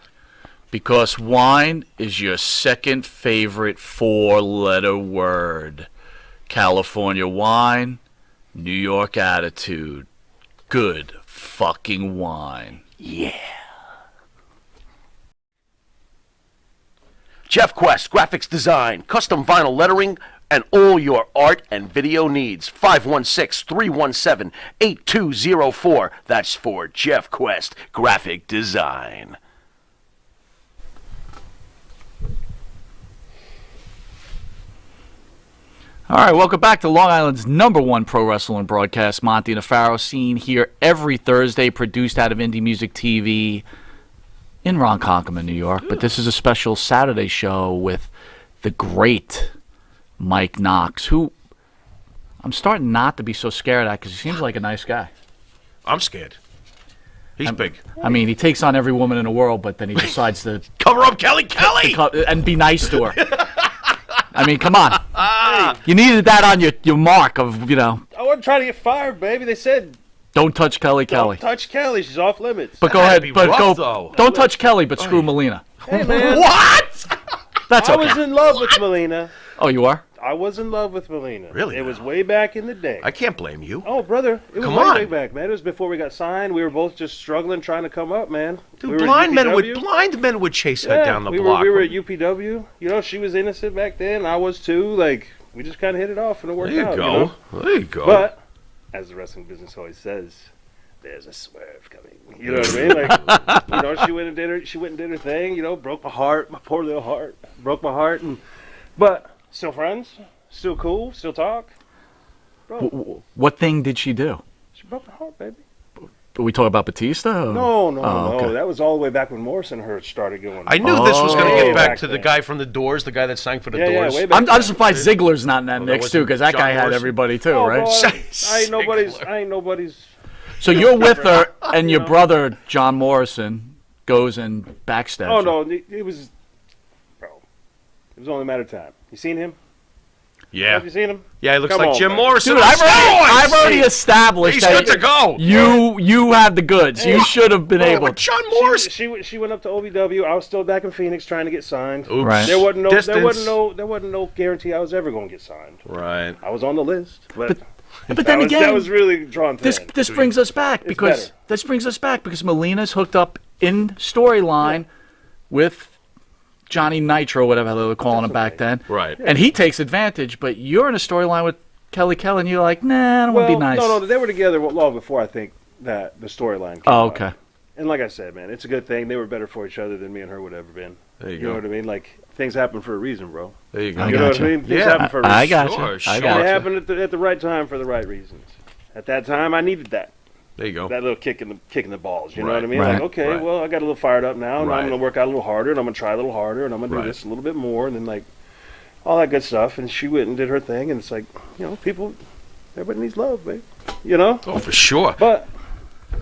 Because wine is your second favorite four-letter word. California wine, New York attitude. Good fucking wine. Yeah. Jeff Quest, graphics design, custom vinyl lettering, and all your art and video needs. 516-317-8204. That's for Jeff Quest, graphic design. All right, welcome back to Long Island's #1 pro wrestling broadcast, Monty Nefaro, seen here every Thursday, produced out of Indie Music TV in Ronkonkoma, New York. But this is a special Saturday show with the great Mike Knox, who I'm starting not to be so scared at because he seems like a nice guy. I'm scared. He's big. I mean, he takes on every woman in the world, but then he decides to Cover up Kelly Kelly! and be nice to her. I mean, come on. You needed that on your mark of, I wasn't trying to get fired, baby. They said, don't touch Kelly. don't touch Kelly. She's off limits. But go That had ahead, to be but rough, go. though. Don't touch Kelly, but screw Melina. Hey, man. What? That's I okay. was in love with Melina. Oh, you are? I was in love with Melina. Really It now? was way back in the day. I can't blame you. Oh, brother. It was Come way, on. way back, man. It was before we got signed. We were both just struggling, trying to come up, man. Dude, we were at blind men UPW. would chase her down the we block. we were at UPW. She was innocent back then. I was too. Like, we just kind of hit it off, and it worked There you out. go. There you go. But, as the wrestling business always says, there's a swerve coming. You know what I mean? Like, she went and did her thing. Broke my heart, my poor little heart. Broke my heart, but still friends, still cool, still talk. Bro, What thing did she do? she broke my heart, baby. Are we talking about Batista? Or? No, okay. that was all the way back when Morrison and her started going. I knew this was going to Oh. get back Back to the then. guy from the Doors, the guy that sang for the Yeah, Doors. way back I'm then. surprised Ziggler's not in that that mix too, wasn't because that John guy had Morrison? everybody too, Oh, right? bro, I ain't Ziggler. nobody's. So you're with her, and your brother John Morrison goes and backstabs. Oh you. no, it was, bro. It was only a matter of time. You seen him? Yeah. Have you seen him? Yeah, he looks Come like on, Jim man. Morrison. Dude, on I've steroids! already established He's that good to go. you have the goods. You should have been able. But John Morrison. She went up to OVW. I was still back in Phoenix trying to get signed. Oops. Right. There wasn't Distance. no guarantee I was ever going to get signed. Right. I was on the list, but But then again, that was really drawn thin. this brings us back because Melina's hooked up in storyline with Johnny Nitro, whatever they were calling him back then. Right. And he takes advantage, but you're in a storyline with Kelly Kelly, and you're like, nah, I don't want to be nice. No, they were together long before I think that the storyline came Oh, out. okay. And like I said, man, it's a good thing. They were better for each other than me and her would have ever been. There you You go. know what I mean? Like, things happen for a reason, bro. There you go. I You know what gotcha. I mean? Things Yeah. happen for a reason. I got you. Sure, I sure. It got you. happened at the right time for the right reasons. At that time, I needed that. There you go. That little kick in the balls. You know Right, what I mean? right, Like, okay, right. well, I got a little fired up now, and Right. I'm going to work out a little harder, and I'm going to try a little harder, and I'm going to do Right. this a little bit more, and then, like, all that good stuff. And she went and did her thing, and it's like, people, everybody needs love, babe. Oh, for sure. But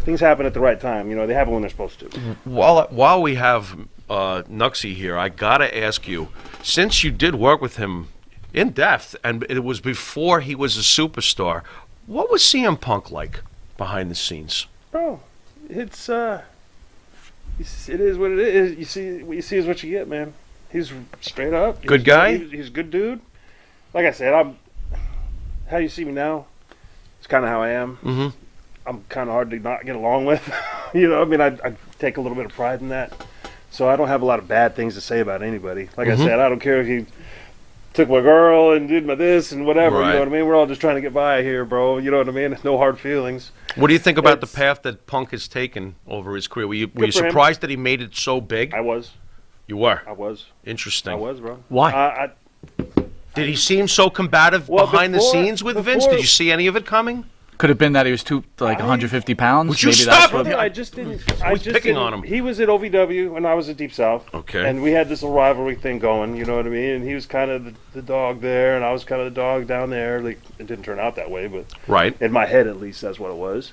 things happen at the right time. They happen when they're supposed to. While we have Nuxie here, I gotta ask you, since you did work with him in depth, and it was before he was a superstar, what was CM Punk like behind the scenes? Bro, it is what it is. What you see is what you get, man. He's straight up. Good guy? He's a good dude. Like I said, how you see me now, it's kind of how I am. Mm-hmm. I'm kind of hard to not get along with. I take a little bit of pride in that. So I don't have a lot of bad things to say about anybody. Like I said, I don't care if he took my girl and did my this and whatever. Right. You know what I mean? We're all just trying to get by here, bro. You know what I mean? No hard feelings. What do you think about the It's- path that Punk has taken over his career? Were you for him. surprised that he made it so big? I was. You were. I was, Interesting. bro. Why? Did he seem so combative Well, behind the before- scenes with Vince? before- Did you see any of it coming? Could have been that he was 150 pounds. Would you Maybe stop that's it? what. I just didn't. I always just picking didn't- on him. He was at OVW and I was at Deep South. Okay. And we had this little rivalry thing going. You know what I mean? And he was kind of the dog there, and I was kind of the dog down there. Like, it didn't turn out that way, but Right. in my head, at least, that's what it was.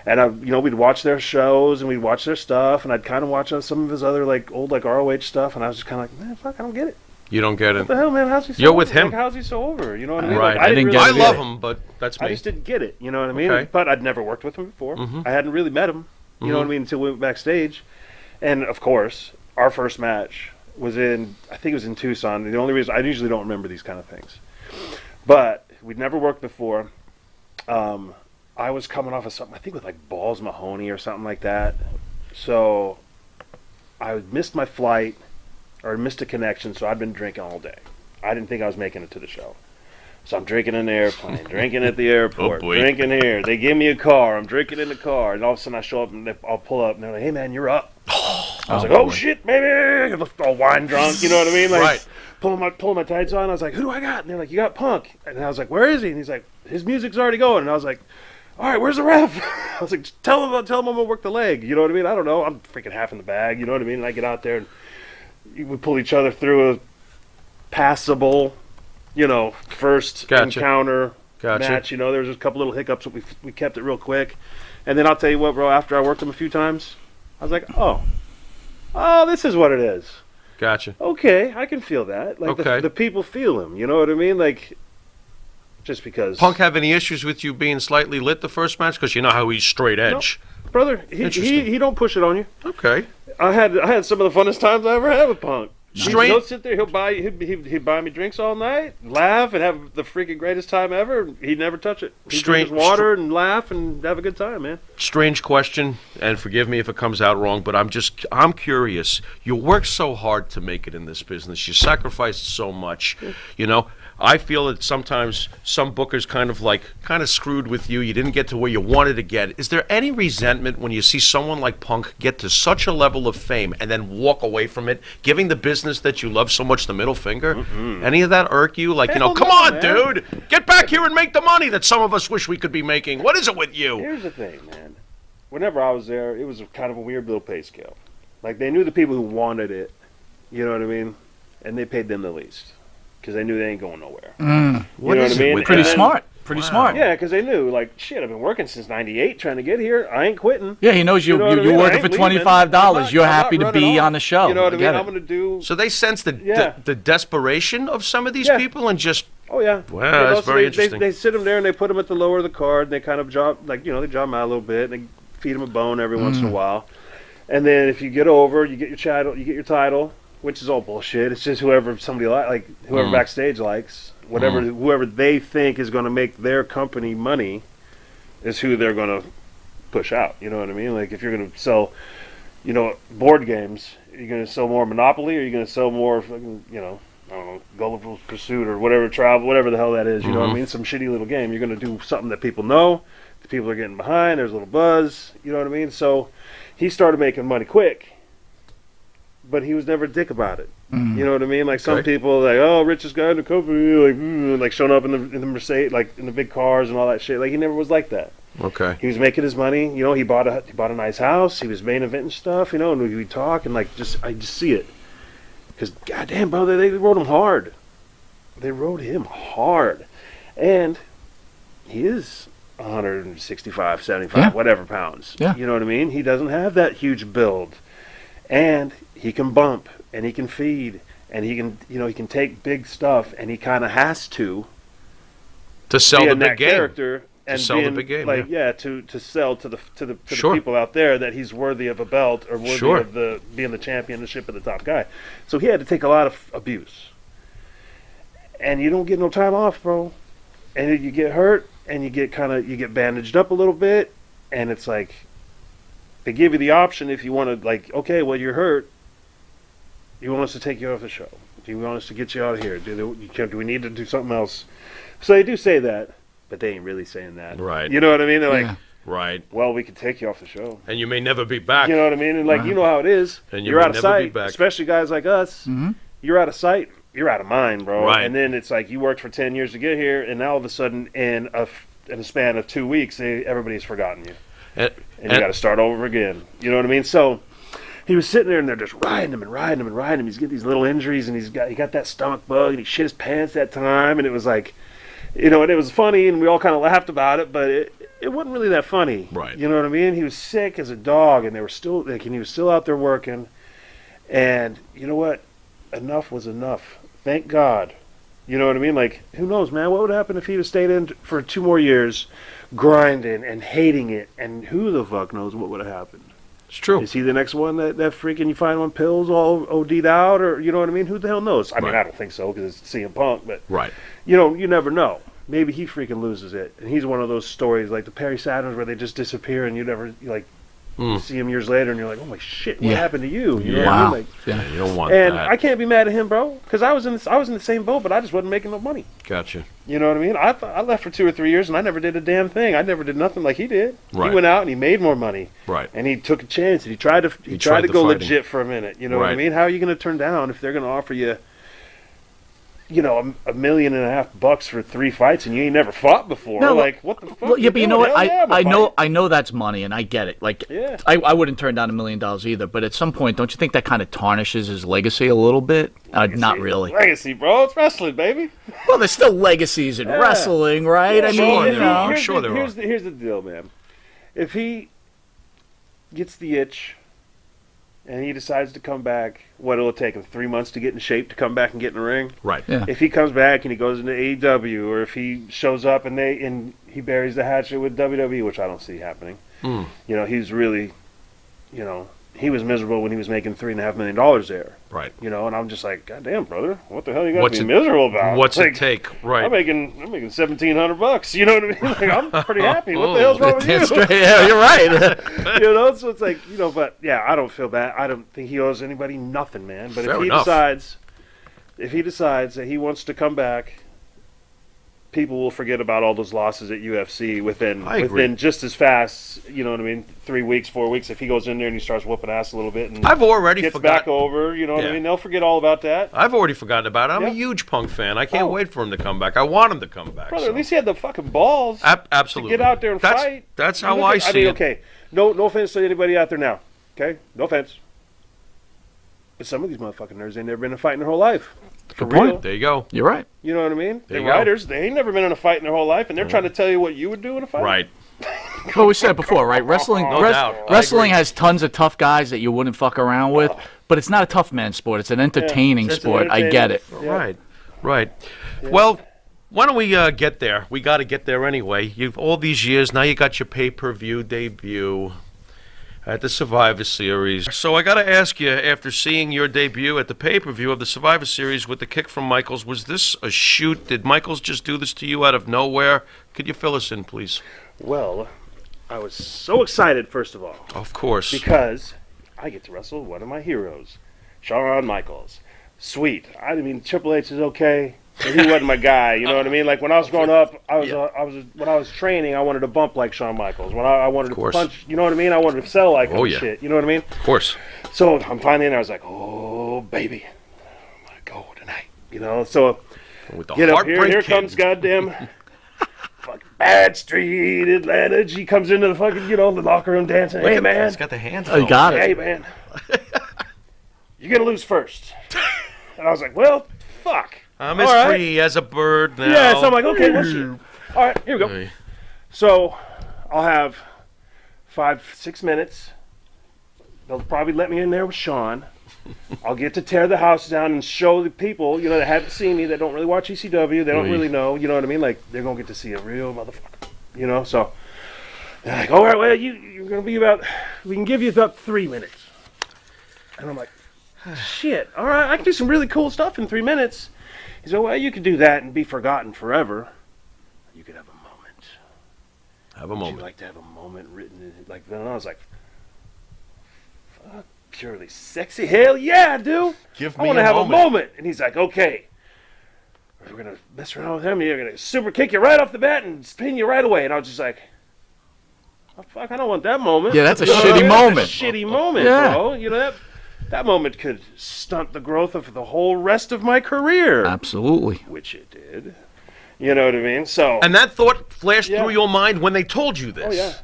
And we'd watch their shows and we'd watch their stuff, and I'd kind of watch some of his other old ROH stuff, and I was just kind of like, man, fuck, I don't get it. You don't get it. What the hell, man? How's he so You're over? with him. Like, how's he so over? You know what I mean? Right. Like, I didn't get I it love either. him, but that's me. I just didn't get it. You know what I mean? Okay. But I'd never worked with him before. Mhm. I hadn't really met him. You know what I mean? Until we went backstage. And of course, our first match was I think it was in Tucson. The only reason, I usually don't remember these kind of things. But we'd never worked before. I was coming off of something, I think with Balls Mahoney or something like that. So I missed my flight. or missed a connection, so I'd been drinking all day. I didn't think I was making it to the show. So I'm drinking in the airplane, drinking at the airport, drinking here. They give me a car. I'm drinking in the car. And all of a sudden I show up and I'll pull up and they're like, hey, man, you're up. I was like, oh, shit, baby. All wine drunk, you know what I mean? Like, Right. Pulling my tights on. I was like, who do I got? And they're like, you got Punk. And I was like, where is he? And he's like, his music's already going. And I was like, all right, where's the ref? I was like, tell him I'm going to work the leg. You know what I mean? I don't know. I'm freaking half in the bag. You know what I mean? And I get out there and we pull each other through a passable, first encounter match. There was a couple little hiccups, but we kept it real quick. And then I'll tell you what, bro, after I worked him a few times, I was like, oh, this is what it is. Gotcha. Okay, I can feel that. Like the people feel him, you know what I mean? Like, just because. Punk have any issues with you being slightly lit the first match? Because you know how he's straight edge. No, brother, he don't push it on you. Okay. I had some of the funnest times I ever had with Punk. Straight. He'll sit there. He'd buy me drinks all night, laugh, and have the freaking greatest time ever. He'd never touch it. He'd drink his water and laugh and have a good time, man. Strange question, and forgive me if it comes out wrong, but I'm curious. You work so hard to make it in this business. You sacrificed so much. I feel that sometimes some bookers kind of screwed with you. You didn't get to where you wanted to get. Is there any resentment when you see someone like Punk get to such a level of fame and then walk away from it, giving the business that you love so much the middle finger? Mm-hmm. Any of that irk you? Like, come on, man. Dude, get back here and make the money that some of us wish we could be making. What is it with you? Here's the thing, man. Whenever I was there, it was kind of a weird little pay scale. Like, they knew the people who wanted it, you know what I mean? And they paid them the least. Because they knew they ain't going nowhere. You know what I mean? Pretty smart. Pretty smart. Yeah, because they knew, like, shit, I've been working since '98 trying to get here. I ain't quitting. Yeah, he knows you're working for $25. You're happy to be on the show. You know what I mean? I'm going to do... So they sense the desperation of some of these people and just... Oh, yeah. Wow, that's very interesting. They sit them there and they put them at the lower of the card and they kind of job, they job them out a little bit and they feed them a bone every once in a while. And then if you get over, you get your title, which is all bullshit. It's just whoever backstage likes, whoever they think is going to make their company money is who they're going to push out. You know what I mean? Like if you're going to sell, board games, you're going to sell more Monopoly, or you're going to sell more, I don't know, Gulliver's Pursuit or whatever the hell that is. You know what I mean? Some shitty little game. You're going to do something that people know, the people are getting behind. There's a little buzz. You know what I mean? So he started making money quick. But he was never a dick about it. You know what I mean? Like some people, like, oh, richest guy in the company, like showing up in the Mercedes, like in the big cars and all that shit. Like he never was like that. Okay. He was making his money. He bought a nice house. He was main eventing stuff. And we talk and I just see it. Because goddamn, bro, they rode him hard. They rode him hard, and he is 165, 75, whatever pounds. Yeah. You know what I mean? He doesn't have that huge build. And he can bump, and he can feed, and he can take big stuff, and he kind of has to sell the big game. Character and to sell the big game, to sell to the people out there that he's worthy of a belt or worthy of being the championship of the top guy. So he had to take a lot of abuse, and you don't get no time off, bro. And you get hurt, and you get bandaged up a little bit, and it's like. They give you the option if you want to, like, okay, well, you're hurt. You want us to take you off the show? Do you want us to get you out of here? Do we need to do something else? So they do say that, but they ain't really saying that. Right. You know what I mean? They're like, right. Well, we can take you off the show. And you may never be back. You know what I mean? And, like, you know how it is. And you're out of sight, especially guys like us. Mm-hmm. You're out of sight. You're out of mind, bro. Right. And then it's like you worked for 10 years to get here, and now all of a sudden, in a span of 2 weeks, everybody's forgotten you. And you got to start over again. You know what I mean? So he was sitting there, and they're just riding him and riding him and riding him. He's getting these little injuries, and he got that stomach bug, and he shit his pants that time. And it was like, and it was funny, and we all kind of laughed about it, but it wasn't really that funny. Right. You know what I mean? He was sick as a dog, and he was still out there working. And you know what? Enough was enough. Thank God. You know what I mean? Like, who knows, man? What would happen if he would stayed in for 2 more years? Grinding and hating it, and who the fuck knows what would have happened? It's true. Is he the next one that freaking you find on pills all OD'd out, or you know what I mean? Who the hell knows? I mean, I don't think so because it's CM Punk, but you never know. Maybe he freaking loses it, and he's one of those stories like the Perry Saturns where they just disappear and you never You see him years later, and you're like, "Oh my shit, what Yeah. happened to you?" You know Wow. what I mean? Yeah. You don't want And that. I can't be mad at him, bro, because I was in the same boat, but I just wasn't making no money. Gotcha. You know what I mean? I left for 2 or 3 years, and I never did a damn thing. I never did nothing like he did. Right. He went out and he made more money, Right. and he took a chance, and he tried to tried the go fighting. legit for a minute. You know what I Right. mean? How are you going to turn down if they're going to offer you, $1.5 million for 3 fights, and you ain't never fought before? No, Like, what the fuck? Well, yeah, but you know what? Hell yeah, I'm a fight. I know that's money, and I get it. Like, Yeah. I wouldn't turn down $1 million either. But at some point, don't you think that kind of tarnishes his legacy a little bit? Not really. Legacy, bro. It's wrestling, baby. Well, there's still legacies in wrestling, right? I sure, mean, you know. I'm sure there are. Here's the deal, man. If he gets the itch and he decides to come back, what will it take him 3 months to get in shape to come back and get in the ring? Right. Yeah. If he comes back and he goes into AEW, or if he shows up and he buries the hatchet with WWE, which I don't see happening. He's really, he was miserable when he was making $3.5 million there. Right. And I'm just like, God damn, brother, what the hell you got What's to it- be miserable about? What's Like, it take? Right. I'm making $1,700. You know what I mean? Like, I'm pretty happy. What the hell's wrong with you? That's right. Yeah, you're right. So it's like, but yeah, I don't feel bad. I don't think he owes anybody nothing, man. But Fair if he enough. decides that he wants to come back, people will forget about all those losses at UFC I agree. within just as fast. You know what I mean? 3 weeks, 4 weeks. If he goes in there and he starts whooping ass a little bit and I've already gets forgotten. back over, you know what Yeah. I mean? They'll forget all about that. I've already forgotten about it. I'm Yeah. a huge Punk fan. I can't Oh. wait for him to come back. I want him to come back. Brother, so. at least he had the fucking balls Absolutely. to get out there and that's, fight. That's You how look I at- see mean, it. okay, no offense to anybody out there now. Okay, no offense. But some of these motherfucking nerds ain't never been in a fight in their whole life. For Good point. real. There you go. You're right. You know what I mean? There The you go. writers, they ain't never been in a fight in their whole life, and they're trying to tell you what you would do in a fight. Right. Well, we said it before, right? Wrestling, No doubt. I wrestling agree. has tons of tough guys that you wouldn't fuck around with, but it's not a tough man sport. It's an entertaining It's an sport. I get it. Yeah. Right. Right. Well, why don't we get there? We got to get there anyway. You've all these years now. You got your pay-per-view debut at the Survivor Series. So I got to ask you, after seeing your debut at the pay-per-view of the Survivor Series with the kick from Michaels, was this a shoot? Did Michaels just do this to you out of nowhere? Could you fill us in, please? Well, I was so excited, first of all, Of course. because I get to wrestle one of my heroes, Shawn Michaels. Sweet. I mean, Triple H is okay, but he wasn't my guy. You know what I mean? Like when I was growing up, when I was training, I wanted to bump like Shawn Michaels. When I wanted to course. punch, you know what I mean? I wanted to sell like him Oh, and yeah. shit. You know what I mean? Of course. So I'm finally in there. I was like, oh baby, I'm gonna go tonight. You know. So With the get up Heartbreak here. Here Kid. comes goddamn. Fucking Bad Street, Atlanta. She comes into the fucking, the locker room dancing. Hey, man. He's got the hands. Oh, you got Hey, it. man. You're going to lose first. And I was like, well, fuck. I'm as All right. free as a bird now. Yeah, so I'm like, okay, well, shit. All right, here we go. Hey. So I'll have 5-6 minutes. They'll probably let me in there with Sean. I'll get to tear the house down and show the people, that haven't seen me, that don't really watch ECW, they don't Oy. really know, you know what I mean? Like, they're going to get to see a real motherfucker, so they're like, all right, well, you're going to be we can give you about 3 minutes. And I'm like, shit, all right, I can do some really cool stuff in 3 minutes. He said, well, you could do that and be forgotten forever. You could have a moment. Have a Would you moment. like to have a moment written in it? Like, and I was like, fuck, purely sexy? Hell yeah, I do. Give I me want to a have moment. a moment. And he's like, okay. We're going to mess around with him. You're going to super kick you right off the bat and spin you right away. And I was just like, oh, fuck, I don't want that moment. Yeah, that's a You know, shitty that's moment. a shitty moment, Yeah. bro. That moment could stunt the growth of the whole rest of my career. Absolutely. Which it did. You know what I mean? So. And that thought flashed Yeah. through your mind when they told you this.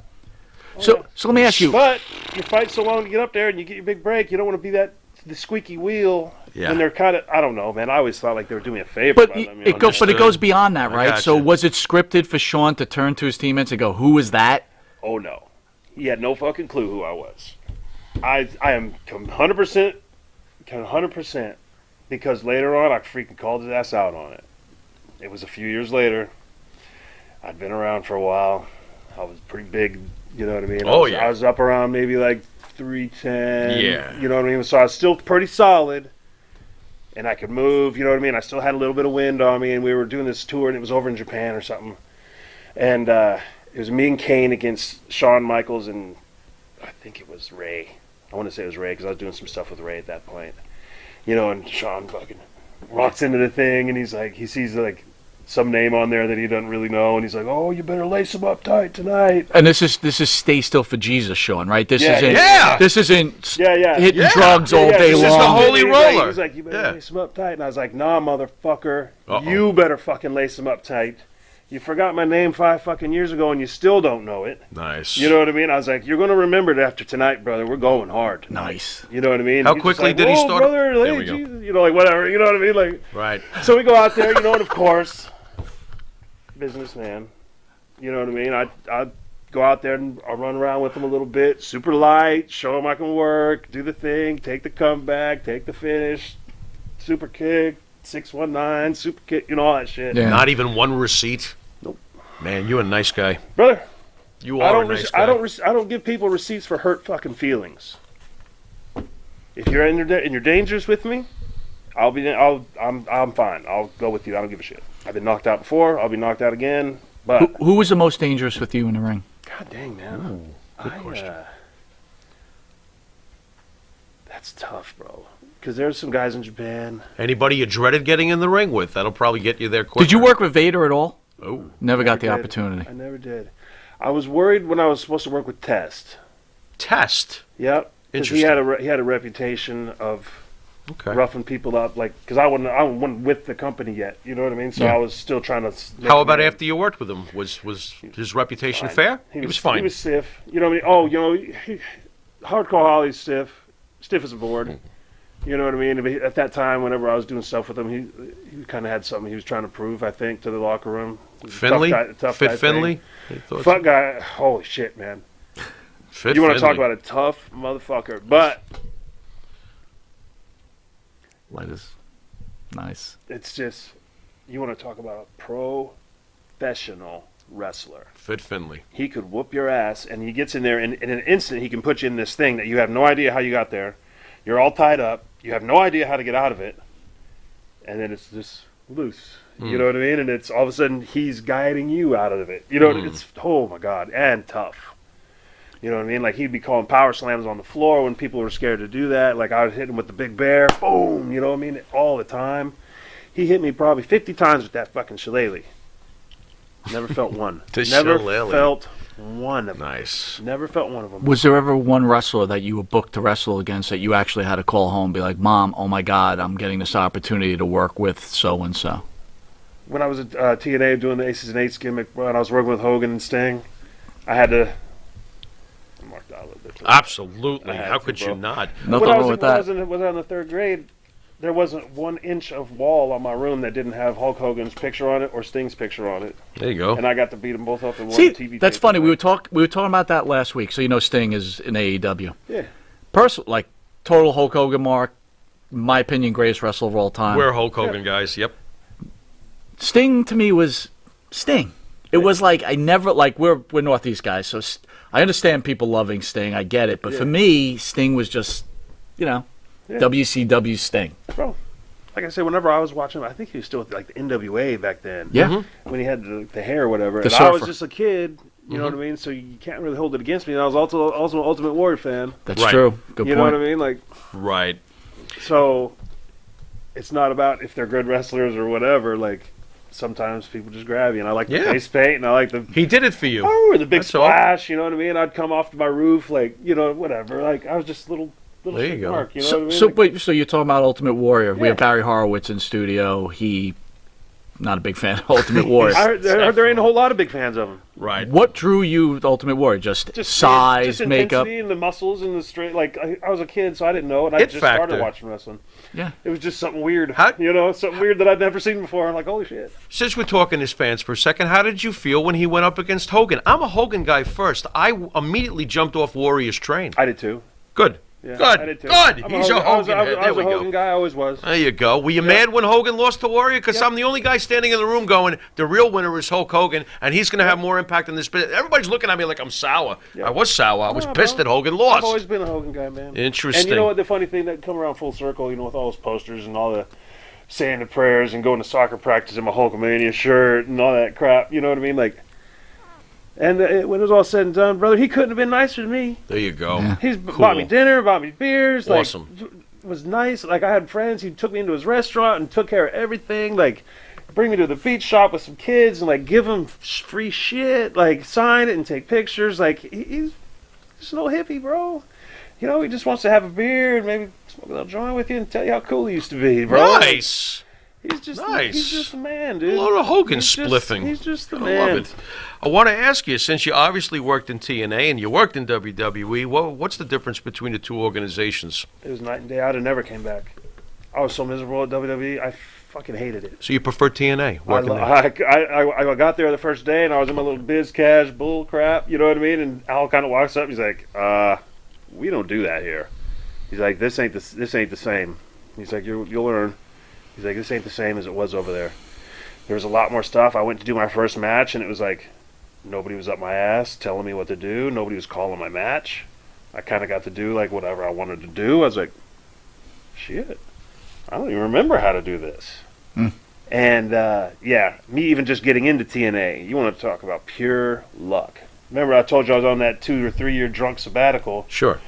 Oh, yeah. So let me ask you. But you fight so long to get up there and you get your big break, you don't want to be the squeaky wheel. Yeah. And they're kind of, I don't know, man. I always thought like they were doing me a favor. But by letting me it on goes. there. But it goes beyond that, right? So gotcha. was it scripted for Sean to turn to his teammates and go, "Who is that?" Oh no, he had no fucking clue who I was. I am 100%, because later on I freaking called his ass out on it. It was a few years later. I'd been around for a while. I was pretty big, you know what I mean? Oh, I was up around maybe like 310. Yeah. You know what I mean? So I was still pretty solid. And I could move, you know what I mean? I still had a little bit of wind on me, and we were doing this tour, and it was over in Japan or something. And it was me and Kane against Shawn Michaels and I think it was Ray. I want to say it was Ray because I was doing some stuff with Ray at that point. You know, and Sean fucking walks into the thing and he's like, he sees like some name on there that he doesn't really know, and he's like, "Oh, you better lace him up tight tonight." And this is Stay Still for Jesus, Sean, right? This Yeah, isn't. yeah. This isn't Yeah. hitting drugs all day This long. is the holy He's like- roller. He's like, "You better Yeah. lace him up tight," and I was like, "Nah, motherfucker, Uh-oh. you better fucking lace him up tight. You forgot my name 5 fucking years ago, and you still don't know it. Nice. You know what I mean?" I was like, "You're gonna remember it after tonight, brother. We're going hard." Nice. You know what I mean? How He's just quickly like, did he "Whoa, start- brother, There hey, we go. Jesus," you know, like whatever. You know what I mean? Like, Right. so we go out there, you know, and of course, businessman. You know what I mean? I go out there and I'll run around with him a little bit, super light, show him I can work, do the thing, take the comeback, take the finish, super kick, 619, super kick, you know, all that shit. Yeah. Not even one receipt. Nope. Man, you're a nice guy. Brother, You I are don't a nice rec- guy. I don't give people receipts for hurt fucking feelings. If you're in and you're dangerous with me, I'm fine. I'll go with you. I don't give a shit. I've been knocked out before. I'll be knocked out again. But Who was the most dangerous with you in the ring? God dang, man. good question. That's tough, bro. Because there's some guys in Japan. Anybody you dreaded getting in the ring with? That'll probably get you there quicker. Did you work with Vader at all? Oh. Never got the Never did. opportunity. I never did. I was worried when I was supposed to work with Test. Test. Yep. Because he Interesting. had a reputation of Okay. roughing people up, like, because I wasn't with the company yet. You know what I mean? So Yeah. I was still trying to. How about after you worked with him? Was his reputation Fine. fair? He was fine. He was stiff. You know what I mean? Oh, you know, hardcore Holly's stiff as a board. You know what I mean? But at that time, whenever I was doing stuff with him, he kind of had something he was trying to prove, I think, to the locker room. Finley? Tough Fit guy Finley? thing. Fuck guy. Holy shit, man. Fit You want to talk Finley. about a tough motherfucker. But Light is nice. it's just, you want to talk about a professional wrestler. Fit Finley. He could whoop your ass, and he gets in there, and in an instant, he can put you in this thing that you have no idea how you got there. You're all tied up. You have no idea how to get out of it. And then it's just loose. You know what I mean? And it's all of a sudden, he's guiding you out of it. You know, it's, oh my God, and tough. You know what I mean? Like, he'd be calling power slams on the floor when people were scared to do that. Like, I would hit him with the big bear. Boom! You know what I mean? All the time. He hit me probably 50 times with that fucking shillelagh. Never felt one. The Never shillelagh. felt one of them. Nice. Never felt one of them. Was there ever one wrestler that you were booked to wrestle against that you actually had to call home and be like, Mom, oh my God, I'm getting this opportunity to work with so-and-so? When I was at TNA doing the Aces and Eights gimmick, when I was working with Hogan and Sting, I had to mark that a little bit. Absolutely. I had How to, could bro. you not? Nothing when I wrong was, with when I that. was in the third grade, there wasn't 1 inch of wall on my room that didn't have Hulk Hogan's picture on it or Sting's picture on it, There you go. and I got to beat them both up in one See, TV. that's tape. funny. We were talking about that last week. So you know Sting is in AEW. Yeah. Like total Hulk Hogan mark. In my opinion, greatest wrestler of all time. We're Hulk Hogan guys. Yep. Sting to me was Sting. It was like I never like we're Northeast guys, so I understand people loving Sting. I get it, but for me, Sting was just WCW Sting. Bro, like I said, whenever I was watching him, I think he was still with like the NWA back then. Yeah. When he had the hair or whatever. The And I was surfer. just a kid, you know what I mean? So you can't really hold it against me. And I was also an Ultimate Warrior fan. That's Right. true. Good You point. know what I mean? Like, Right. so it's not about if they're good wrestlers or whatever. Like, sometimes people just grab you. And I like the Yeah. face paint, and I like the He did it for you. or the big That's all. splash, you know what I mean? I'd come off to my roof, like, you know, whatever. Like, I was just a little There you shit go. mark, you know So, what I mean? so, Like, wait, so you're talking about Ultimate Warrior. We Yeah. have Barry Horowitz in studio. He, not a big fan of Ultimate Warrior. I heard there ain't a whole lot of big fans of him. Right. What drew you to Ultimate Warrior? Just size, just makeup? intensity and the muscles and the straight. Like, I was a kid, so I didn't know, and I It just factor. started watching wrestling. Yeah. It was just something weird, How- you know, something weird that I'd never seen before. I'm like, holy shit. Since we're talking as fans for a second, how did you feel when he went up against Hogan? I'm a Hogan guy first. I immediately jumped off Warrior's train. I did too. Good. Yeah, Good. I did too. Good. I'm He's a I was, Hogan I head. was There a we Hogan go. guy. I always was. There you go. Were you mad when Hogan lost to Warrior? Because I'm the only guy standing in the room going, the real winner is Hulk Hogan, and he's going to have more impact in this. But everybody's looking at me like I'm sour. Yeah. I was sour. I was No, pissed bro. that Hogan I've lost. always been a Hogan guy, man. Interesting. And you know what? The funny thing that come around full circle, you know, with all those posters and all the saying the prayers and going to soccer practice in my Hulkamania shirt and all that crap. You know what I mean? Like, And when it was all said and done, brother, he couldn't have been nicer to me. There you go. Yeah. He's bought me dinner, bought me beers. Awesome. Like, was nice. Like, I had friends. He took me into his restaurant and took care of everything. Like, bring me to the beach shop with some kids and, like, give them free shit. Like, sign it and take pictures. Like, he's just no hippie, bro. You know, he just wants to have a beer and maybe smoke a little joint with you and tell you how cool he used to be, bro. Nice. He's just Nice. He's just a man, A dude. lot of Hogan He's just- spliffing. He's just the I man. love it. I want to ask you, since you obviously worked in TNA and you worked in WWE, what's the difference between the two organizations? It was night and day. I'd have never came back. I was so miserable at WWE. I fucking hated it. So you prefer TNA? Working there? I got there the first day and I was in my little biz cash bull crap. You know what I mean? And Al kind of walks up. He's like, "We don't do that here." He's like, "This ain't the same." He's like, "You'll learn." He's like, "This ain't the same as it was over there." There was a lot more stuff. I went to do my first match and it was like nobody was up my ass telling me what to do. Nobody was calling my match. I kind of got to do like whatever I wanted to do. I was like, shit, I don't even remember how to do this. And yeah, me even just getting into TNA, you want to talk about pure luck. Remember I told you I was on that 2 or 3 year drunk sabbatical. Sure.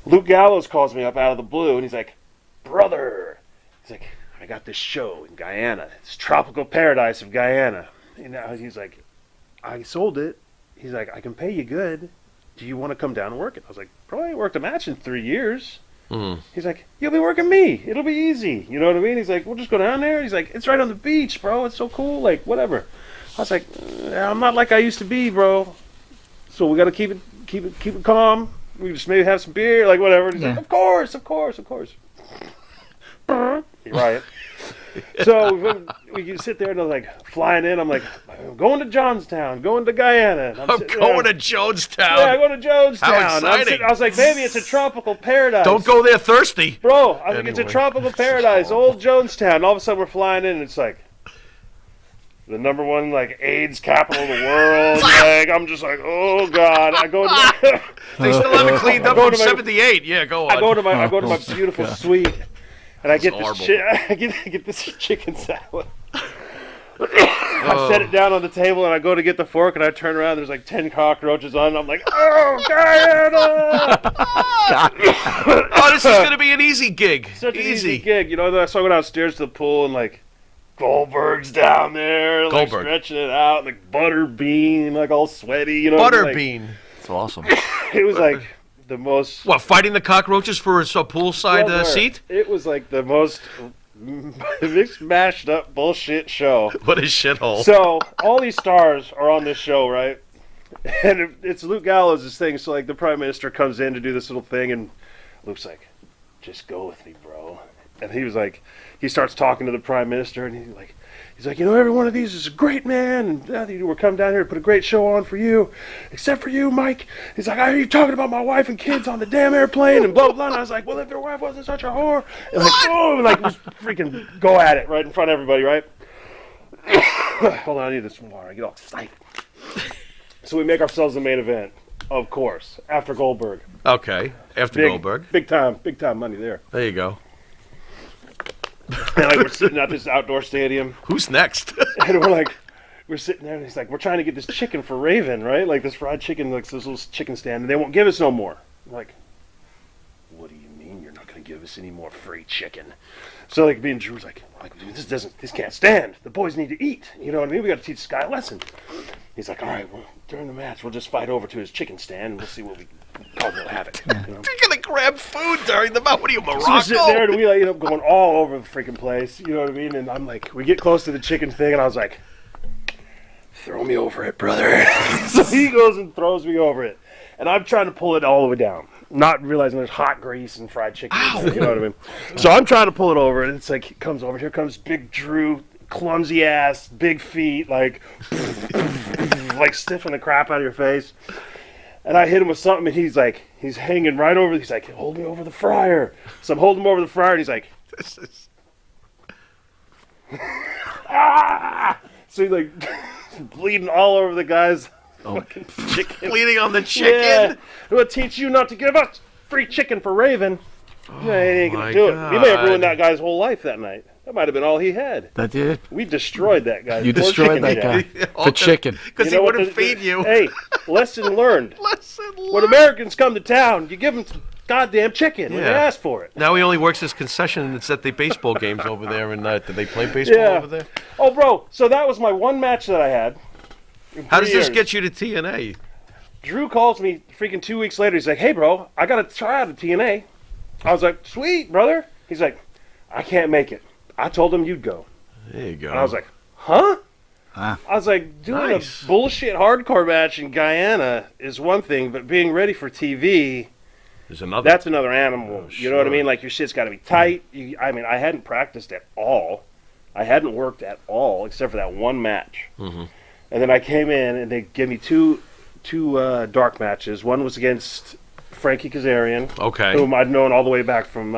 Luke Gallows calls me up out of the blue and he's like, "Brother," he's like, "I got this show in Guyana. It's tropical paradise of Guyana." And he's like, "I sold it." He's like, "I can pay you good. Do you want to come down and work it?" I was like, "Bro, I ain't worked a match in 3 years." He's like, "You'll be working me. It'll be easy." You know what I mean? He's like, "We'll just go down there." He's like, "It's right on the beach, bro. It's so cool. Like, whatever." I was like, "I'm not like I used to be, bro. So we got to keep it calm. We just maybe have some beer, like whatever." He's like, "Of course. You're right. So we can sit there and I'm like flying in. I'm like, "I'm going to Johnstown, going to Guyana." And I'm sitting going there. to Jonestown. Yeah, I'm going to Jonestown. How exciting. I was like, "Baby, it's a tropical paradise." Don't go there thirsty. Bro, I think it's a Anyway. tropical paradise, old Jonestown. And all of a sudden we're flying in and it's like the #1 like AIDS capital of the world. Like I'm just like, oh God. I go to They still haven't cleaned up go from to my- 78. Yeah, go on. I go to my beautiful suite and I get horrible. I get this chicken salad. I set it down on the table and I go to get the fork and I turn around. There's like 10 cockroaches on it. I'm like, "Oh, Guyana!" Oh, this is going to be an easy gig. Such an easy gig, you know. So I go downstairs to the pool and like Goldberg's down there, like Goldberg. stretching it out, like Butterbean, like all sweaty, you know. Like, Butterbean. It's awesome. it was like the most. What, fighting the cockroaches for a poolside Brother, seat? It was like the most mixed, mashed up bullshit show. What a shithole. So all these stars are on this show, right? And it's Luke Gallows' thing. So like the Prime Minister comes in to do this little thing, and Luke's like, "Just go with me, bro." And he was like, he starts talking to the Prime Minister, and he's like, "You know, every one of these is a great man, and we're coming down here to put a great show on for you, except for you, Mike." He's like, "Are you talking about my wife and kids on the damn airplane?" And blah blah blah. And I was like, "Well, if your wife wasn't such a whore," and like, oh, like just freaking go at it right in front of everybody, right? Hold on, I need this water. I get all excited. So we make ourselves the main event, of course, after Goldberg. Okay, after Goldberg. Big time money there. There you go. And like we're sitting at this outdoor stadium, Who's next? and we're sitting there, and he's like, "We're trying to get this chicken for Raven, right? Like this fried chicken, like this little chicken stand, and they won't give us no more." I'm like, "What do you mean you're not going to give us any more free chicken?" So like me and Drew's like, "Dude, this can't stand. The boys need to eat. You know what I mean? We got to teach this guy a lesson." He's like, "All right, well, during the match, we'll just fight over to his chicken stand, and we'll see what we cause we'll have it." You know? You're going to grab food during the match. What are you, Morocco? So we're sitting there, and we like, end up going all over the freaking place. You know what I mean? And I'm like, we get close to the chicken thing, and I was like, "Throw me over it, brother." So he goes and throws me over it, and I'm trying to pull it all the way down, not realizing there's hot grease and fried chicken. You know what I mean? So I'm trying to pull it over, and it's like, it comes over. Here comes Big Drew, clumsy ass, big feet, like stiffing the crap out of your face. And I hit him with something, and he's hanging right over. He's like, "Hold me over the fryer." So I'm holding him over the fryer, and he's like, This is... "Ah!" So he's like bleeding all over the guy's fucking chicken. Bleeding on the chicken? Yeah. We'll teach you not to give us free chicken for Raven. Yeah, he ain't my gonna do it. He may have ruined God. that guy's whole life that night. That might have been all he had. That did. We destroyed that guy. You Poor destroyed chicken that he had. guy for chicken. Because he know what wouldn't the- feed you. Hey, lesson learned. When Americans come to town, you give them some goddamn chicken when they Yeah. ask for it. Now he only works his concession and it's at the baseball games over there. And do they play baseball Yeah. over there? Oh, bro. So that was my one match that I had. in How 3 does this years. get you to TNA? Drew calls me freaking 2 weeks later. He's like, "Hey, bro, I got to try out at TNA." I was like, "Sweet, brother." He's like, "I can't make it. I told him you'd go." There you go. And I was like, "Huh?" Ah. I was like, doing Nice. a bullshit hardcore match in Guyana is one thing, but being ready for TV, There's another. that's another animal. You know what I sure. mean? Like, your shit's got to be tight. I mean, I hadn't practiced at all. I hadn't worked at all, except for that one match. Mm-hmm. And then I came in, and they gave me two dark matches. One was against Frankie Kazarian, Okay. whom I'd known all the way back from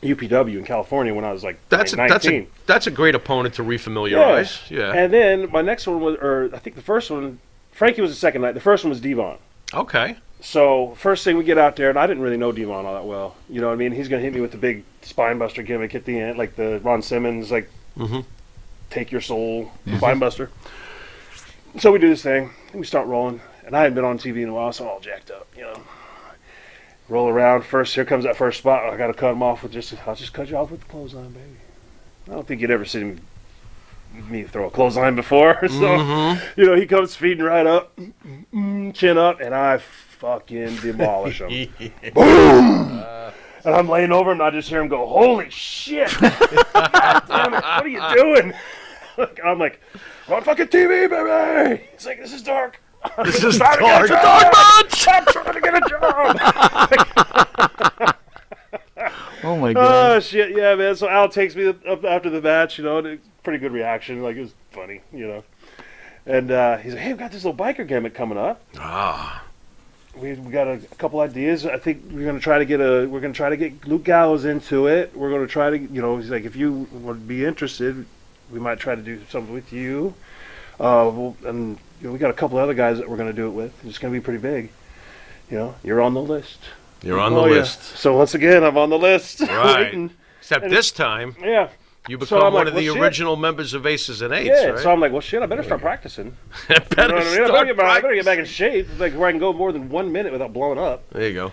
UPW in California when I was like That's 19. a great opponent to refamiliarize. Yeah. And then my next one was, or I think the first one, Frankie was the second night. The first one was Devon. Okay. So first thing we get out there, and I didn't really know Devon all that well. You know what I mean? He's gonna hit me with the big spine buster gimmick at the end, like the Ron Simmons, like Mhm. take your soul spine buster. So we do this thing, and we start rolling. And I hadn't been on TV in a while, so I'm all jacked up, you know. Roll around. First, here comes that first spot. I got to cut him off with I'll just cut you off with the clothesline, baby. I don't think you'd ever seen me throw a clothesline before. So, you know, he comes feeding right up, chin up, and I fucking demolish him. Boom! And I'm laying over him, and I just hear him go, "Holy shit! God damn it, what are you doing?" I'm like, "On fucking TV, baby!" He's like, "This is dark." This is Trying to dark. get a job! I'm trying to get a job! Oh my god. Oh, shit, yeah, man. So Al takes me up after the match, you know, and it's pretty good reaction. Like, it was funny, you know. And he's like, "Hey, we got this little biker gimmick coming up. Ah. We got a couple ideas. I think we're gonna try to get Luke Gallows into it. We're gonna try to, you know." He's like, "If you would be interested, we might try to do something with you. And you know, we got a couple other guys that we're gonna do it with. It's gonna be pretty big. You know, you're on the list." You're on the Oh, yeah. list. So once again, I'm on the list. Right. Waiting. Except this time, Yeah. you So become I'm one like, of the "Well, shit." original members of Aces and Eights, Yeah. right? So I'm like, "Well, shit, I better start practicing. better You know what I mean? I start better get back practicing. in shape, like where I can go more than 1 minute without blowing up." There you go.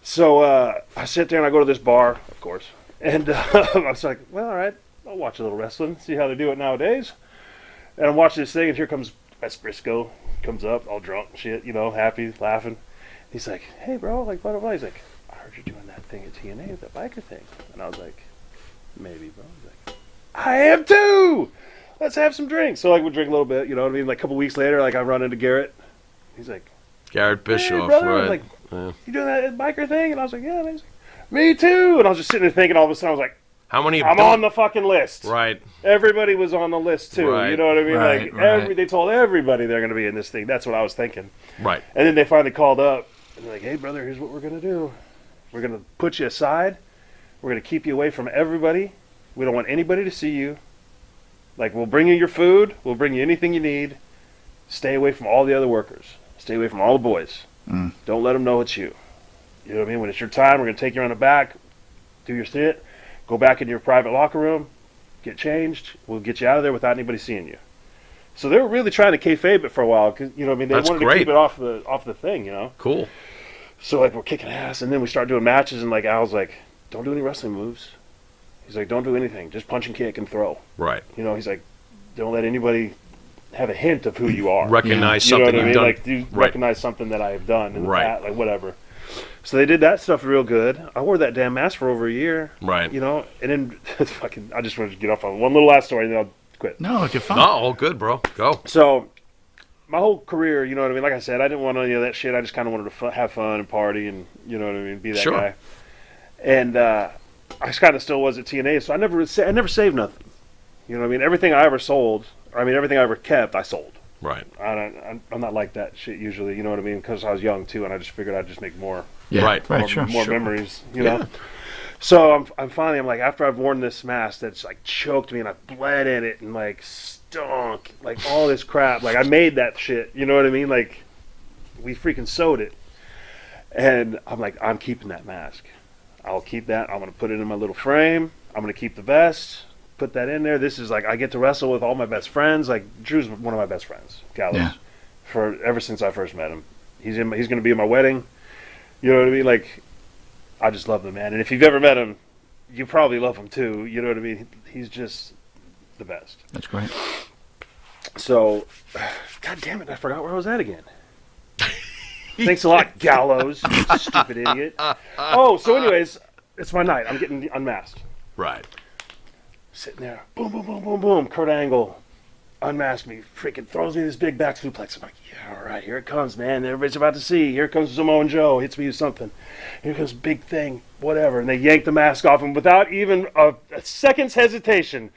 So I sit there and I go to this bar, of course, and I was like, "Well, all right, I'll watch a little wrestling, see how they do it nowadays." And I'm watching this thing, and here comes Wes Briscoe, comes up, all drunk and shit, you know, happy, laughing. He's like, "Hey, bro, like, blah, blah, blah." He's like, "I heard you're doing that thing at TNA, that biker thing." And I was like, "Maybe, bro." He's like, "I am too! Let's have some drinks." So, like, we drink a little bit, you know what I mean? Like, a couple weeks later, like, I run into Garrett. He's like, Garrett "Hey, Bischoff, brother," right? like, Yeah. "You doing that biker thing?" And I was like, "Yeah." And he's like, "Me too." And I was just sitting there thinking, all of a sudden, I was like, How many? "I'm on the fucking list." Right. Everybody was on the list too. Right. You know what I mean? Right, Like, right. they told everybody they're going to be in this thing. That's what I was thinking. Right. And then they finally called up and they're like, "Hey, brother, here's what we're going to do. We're going to put you aside. We're going to keep you away from everybody. We don't want anybody to see you. Like, we'll bring you your food. We'll bring you anything you need. Stay away from all the other workers. Stay away from all the boys. Don't let them know it's you. You know what I mean? When it's your time, we're going to take you on the back, do your shit, go back in your private locker room, get changed. We'll get you out of there without anybody seeing you." So they were really trying to kayfabe it for a while, because, you know what I mean? They That's wanted great. to keep it off the thing, you know? Cool. So, like, we're kicking ass, and then we start doing matches, and, like, Al's like, "Don't do any wrestling moves." He's like, "Don't do anything. Just punch and kick and throw." Right. You know, he's like, "Don't let anybody have a hint of who you are." Recognize You know something what I you've mean? done. Like, you Right. recognize something that I have done in the Right. past, like, whatever. So they did that stuff real good. I wore that damn mask for over a year. Right. You know, and then fucking, I just wanted to get off on one little last story, and then I'll quit. No, you're fine. No, all good, bro. Go. So, my whole career, you know what I mean? Like I said, I didn't want any of that shit. I just kind of wanted to have fun and party and, you know what I mean, be that Sure. guy. And I kind of still was at TNA, so I never saved nothing. You know what I mean? Everything I ever sold, everything I ever kept, I sold. Right. I'm not like that shit usually, you know what I mean? Because I was young too, and I just figured I'd just make more, Yeah. Right. Right. more, Sure. more Sure. memories, you know? So I'm finally, I'm like, after I've worn this mask that's like choked me and I bled in it and like stunk, like all this crap, like I made that shit, you know what I mean? Like, we freaking sewed it. And I'm like, I'm keeping that mask. I'll keep that. I'm going to put it in my little frame. I'm going to keep the vest, put that in there. This is like, I get to wrestle with all my best friends. Like, Drew's one of my best friends, Gallows, ever since I first met him. He's going to be in my wedding. You know what I mean? Like, I just love the man. And if you've ever met him, you probably love him too. You know what I mean? He's just the best. That's great. So, God damn it, I forgot where I was at again. Thanks a lot, Gallows, you stupid idiot. Oh, so anyways, it's my night. I'm getting unmasked. Right. Sitting there, boom, boom, boom, boom, boom. Kurt Angle unmasked me, freaking throws me this big back suplex. I'm like, yeah, all right, here it comes, man. Everybody's about to see. Here comes Samoa Joe. Hits me with something. Here comes big thing, whatever. And they yank the mask off him without even a second's hesitation.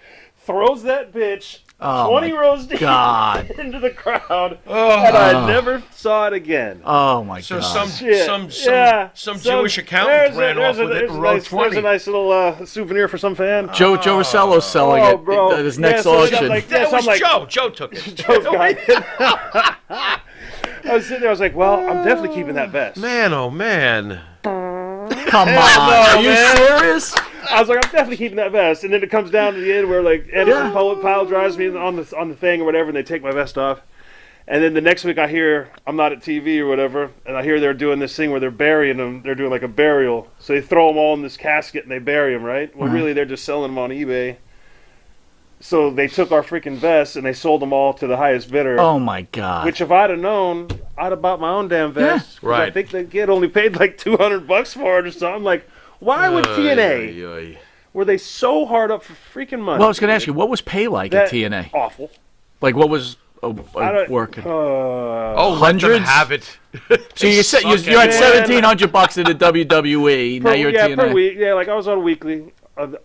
Throws that bitch 20 rows deep into the crowd, and I never saw it again. Oh my So God! some Jewish accountant ran off with it in row 20. There's a nice little souvenir for some fan. Joe Rossello's selling it bro. at his next so auction. That was Joe. Joe took it. Joe's got it. I was sitting there. I was like, well, I'm definitely keeping that vest. Man, oh man. Come on, are you serious? I was like, I'm definitely keeping that vest. And then it comes down to the end where like Anderson pile drives me on the thing or whatever, and they take my vest off. And then the next week I hear I'm not at TV or whatever, and I hear they're doing this thing where they're burying them. They're doing like a burial. So they throw them all in this casket and they bury them, right? Well, really, they're just selling them on eBay. So they took our freaking vests and they sold them all to the highest bidder. Oh my God! Which if I'd have known, I'd have bought my own damn vest. Yeah. Right. I think the kid only paid like $200 for it or something. Like, why would TNA? Were they so hard up for freaking money? Well, I was going to ask you, what was pay like at TNA? Awful. Like, what was working? Hundreds? Let them have it. So you're at $1,700 in the WWE. Now you're at TNA. Per week. Yeah, like I was on a weekly,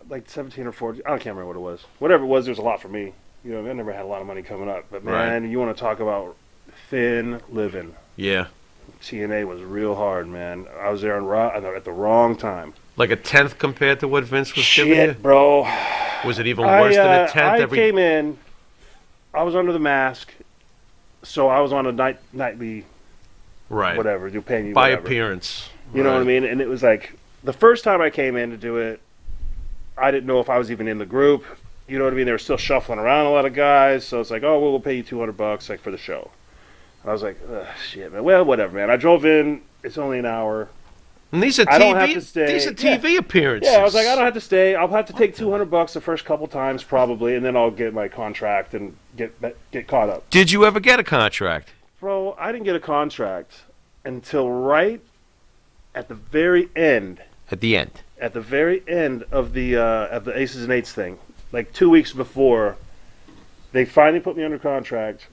like 17 or 14. I can't remember what it was. Whatever it was a lot for me. You know, I never had a lot of money coming up. But man, you want to talk about thin living? Yeah. TNA was real hard, man. I was there at the wrong time. Like a tenth compared to what Vince was giving you? Shit, bro. Was it even worse than a tenth? I came in, I was under the mask, so I was on a nightly, whatever, you're paying you by whatever. Appearance. You know what I mean? And it was like, the first time I came in to do it, I didn't know if I was even in the group. You know what I mean? They were still shuffling around a lot of guys, so it's like, oh, well, we'll pay you $200 like for the show. And I was like, shit, man. Well, whatever, man. I drove in. It's only an hour. And these are TV. I don't have to stay. These are TV appearances. Yeah, I was like, I don't have to stay. I'll have to take $200 the first couple times probably, and then I'll get my contract and get caught up. Did you ever get a contract? Bro, I didn't get a contract until right at the very end. At the end. At the very end of the Aces and Eights thing, like 2 weeks before, they finally put me under contract.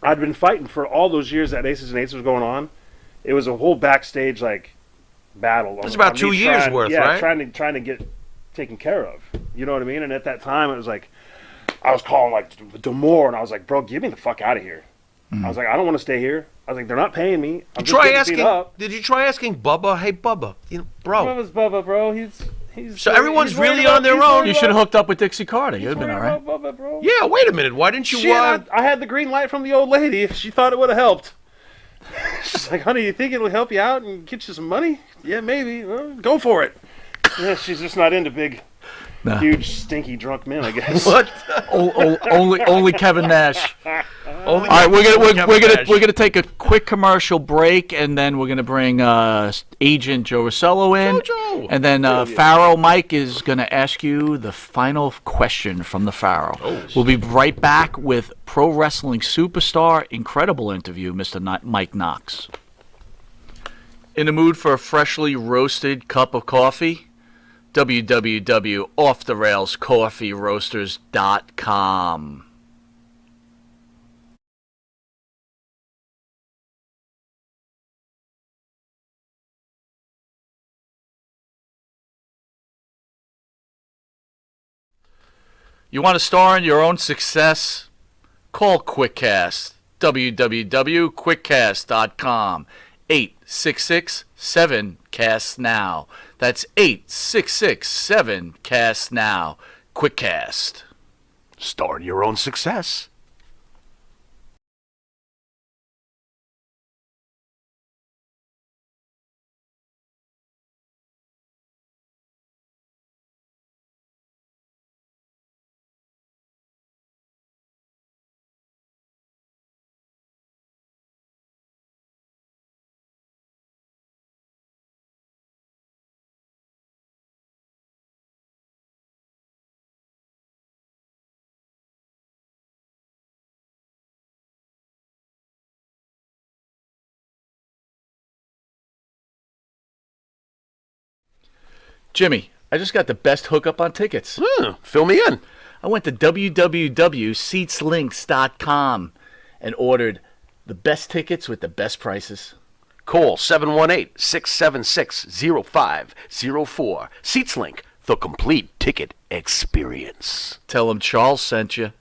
I'd been fighting for all those years that Aces and Eights was going on. It was a whole backstage like battle. It was about 2 years worth, right? Trying to get taken care of. You know what I mean? And at that time, it was like I was calling like Demore, and I was like, "Bro, get me the fuck out of here." I was like, "I don't want to stay here." I was like, "They're not paying me." Did you try asking Bubba? Hey, Bubba, bro. Bubba's Bubba, bro. He's so everyone's really on their own. You should have hooked up with Dixie Carter. You'd have been all right. Bubba, bro. Yeah, wait a minute. Why didn't you? Shit, I had the green light from the old lady. If she thought it would have helped. She's like, honey, you think it'll help you out and get you some money? Yeah, maybe. Well, go for it. Yeah, she's just not into big, huge, stinky, drunk men, I guess. What? only Kevin Nash. All right, we're gonna take a quick commercial break, and then we're gonna bring Agent Joe Rossello in, and then Pharaoh Mike is gonna ask you the final question from the Pharaoh. We'll be right back with pro wrestling superstar, incredible interview, Mr. Mike Knox. In the mood for a freshly roasted cup of coffee? www.offtherailscoffeeroasters.com. You want to star in your own success? Call QuickCast. www.quickcast.com. 866-7-CAST-NOW. That's 866-7-CAST-NOW. QuickCast. Start your own success. Jimmy, I just got the best hookup on tickets. Fill me in. I went to www.seatslinks.com and ordered the best tickets with the best prices. Call 718-676-0504. SeatsLink, the complete ticket experience. Tell them Charles sent you.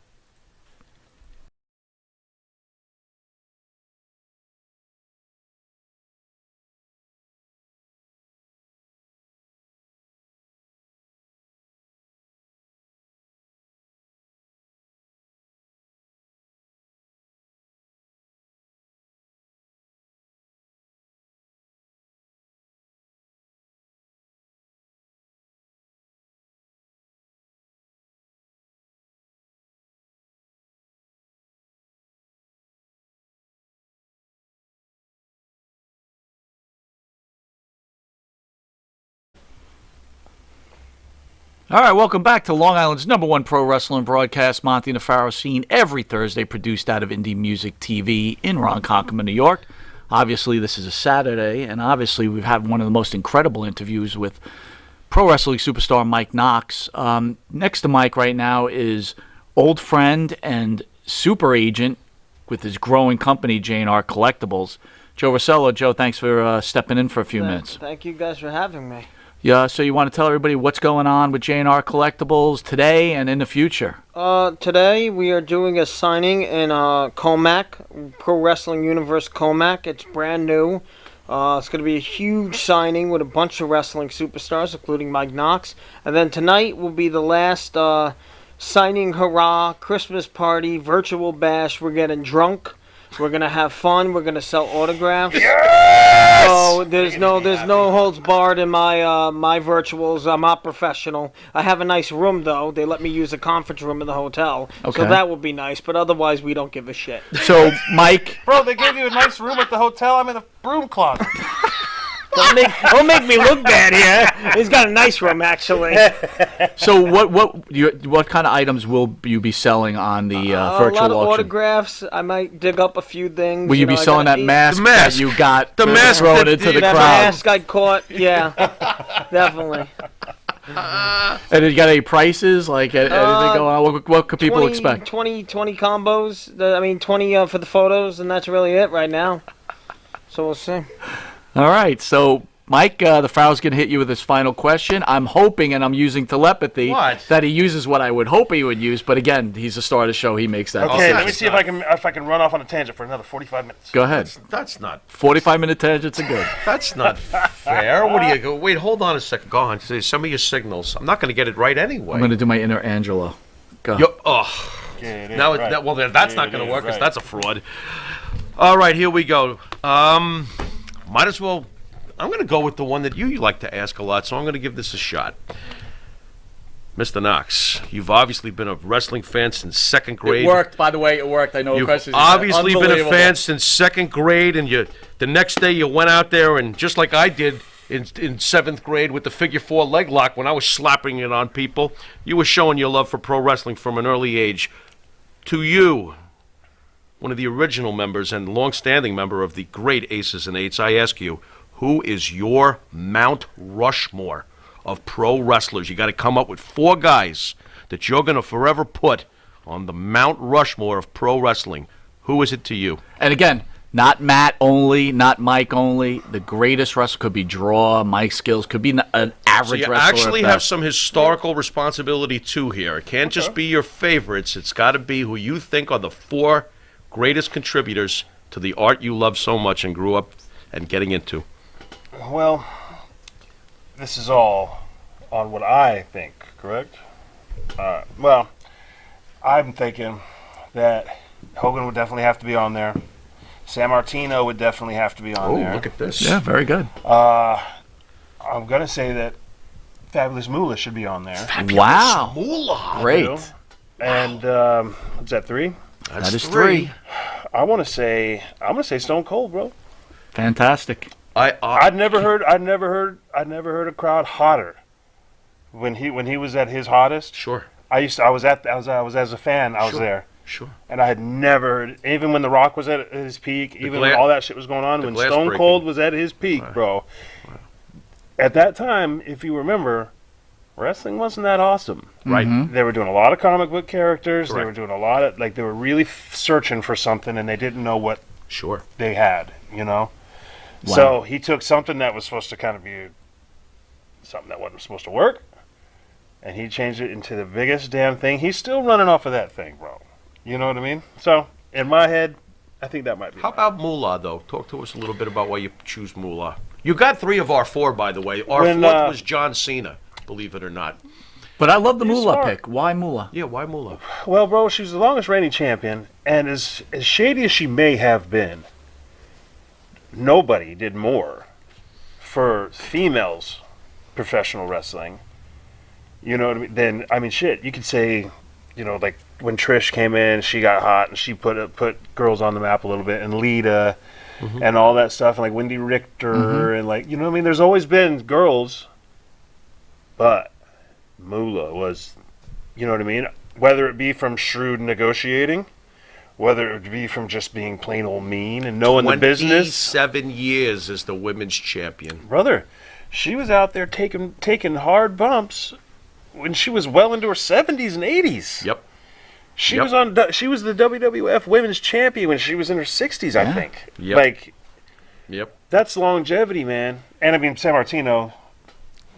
All right, welcome back to Long Island's #1 pro wrestling broadcast, Monty Nefaro, seen every Thursday, produced out of Indie Music TV in Ronkonkoma, New York. Obviously, this is a Saturday, and obviously we've had one of the most incredible interviews with pro wrestling superstar Mike Knox. Next to Mike right now is old friend and super agent with his growing company, J&R Collectibles, Joe Rossello. Joe, thanks for stepping in for a few minutes. Thank you guys for having me. Yeah, so you want to tell everybody what's going on with J&R Collectibles today and in the future? Today we are doing a signing in Comac, Pro Wrestling Universe Comac. It's brand new. It's going to be a huge signing with a bunch of wrestling superstars, including Mike Knox. And then tonight will be the last signing hurrah, Christmas party, virtual bash. We're getting drunk. We're gonna have fun. We're gonna sell autographs. Yes! So there's no holds barred in my virtuals. I'm not professional. I have a nice room though. They let me use a conference room in the hotel, so that would be nice. But otherwise, we don't give a shit. So Mike, Bro, they gave you a nice room at the hotel. I'm in a broom closet. Don't make me look bad here. He's got a nice room, actually. so what kind of items will you be selling on the virtual a lot of auction? Autographs. I might dig up a few things. Will you be selling that mask that you got thrown into the that crowd? Mask I caught. Yeah, definitely. And you got any prices? Like anything going on? What could people expect? 20 combos. 20 for the photos, and that's really it right now. So we'll see. All right, so Mike, the Farrell's going to hit you with his final question. I'm hoping, and I'm using telepathy, that he uses what I would hope he would use. But again, he's the star of the show. He makes that. Okay, let me see if I can run off on a tangent for another 45 minutes. Go ahead. That's not 45-minute tangents are good. That's not fair. What do you go? Wait, hold on a second. Go on. Say some of your signals. I'm not going to get it right anyway. I'm going to do my inner Angelo. Go. That's not going to work because that's a fraud. All right, here we go. Might as well. I'm going to go with the one that you like to ask a lot, so I'm going to give this a shot. Mr. Knox, you've obviously been a wrestling fan since second grade. It worked, by the way. It worked. I know. You've obviously been a fan since second grade, and the next day you went out there and just like I did in seventh grade with the figure 4 leg lock when I was slapping it on people, you were showing your love for pro wrestling from an early age. To you, one of the original members and long-standing member of the great Aces and Eights, I ask you, who is your Mount Rushmore of pro wrestlers? You got to come up with 4 guys that you're going to forever put on the Mount Rushmore of pro wrestling. Who is it to you? And again, not Matt only, not Mike only. The greatest wrestler could be Draw, Mike Skills, could be an average wrestler. So you actually have some historical responsibility too here. It can't just be your favorites. It's got to be who you think are the 4 greatest contributors to the art you love so much and grew up and getting into. Well, this is all on what I think, correct? Well, I'm thinking that Hogan would definitely have to be on there. San Martino would definitely have to be on there. Oh, look at this. Yeah, very good. I'm going to say that Fabulous Moolah should be on there. Wow. Moolah. Great. And what's that, 3? That is 3. I'm gonna say Stone Cold, bro. Fantastic. I'd never heard a crowd hotter when he was at his hottest. Sure. I was as a fan. I was there. Sure. And I had never heard, even when The Rock was at his peak, even when all that shit was going on, when Stone breaking. Cold was at his peak, bro. at that time, if you remember, wrestling wasn't that awesome. Right. They were doing a lot of comic book characters. They Correct. were doing a lot of, like, they were really searching for something, and they didn't know what Sure. they had, you know? Wow. So he took something that was supposed to kind of be something that wasn't supposed to work, and he changed it into the biggest damn thing. He's still running off of that thing, bro. You know what I mean? So, in my head, I think that might be How about Moolah, though? Talk to us a little bit about why you choose Moolah. You got 3 of our 4, by the way. Our When, 4th was John Cena, believe it or not. But I love the He's Moolah smart. pick. Why Moolah? Yeah, why Moolah? Well, bro, she was the longest reigning champion, and as shady as she may have been, nobody did more for females professional wrestling. You know what I mean? Then, I mean, shit, you could say, you know, like when Trish came in, she got hot and she put girls on the map a little bit, and Lita and all that stuff, and like Wendy Richter, and like, you know what I mean? There's always been girls, but Moolah was, you know what I mean? Whether it be from shrewd negotiating, whether it be from just being plain old mean and knowing the business. 27 years as the women's champion. Brother, she was out there taking hard bumps when she was well into her 70s and 80s. Yep. She Yep. was on. She was the WWF Women's Champion when she was in her 60s, I think. Yep. Like, Yep. that's longevity, man. And I mean, San Martino.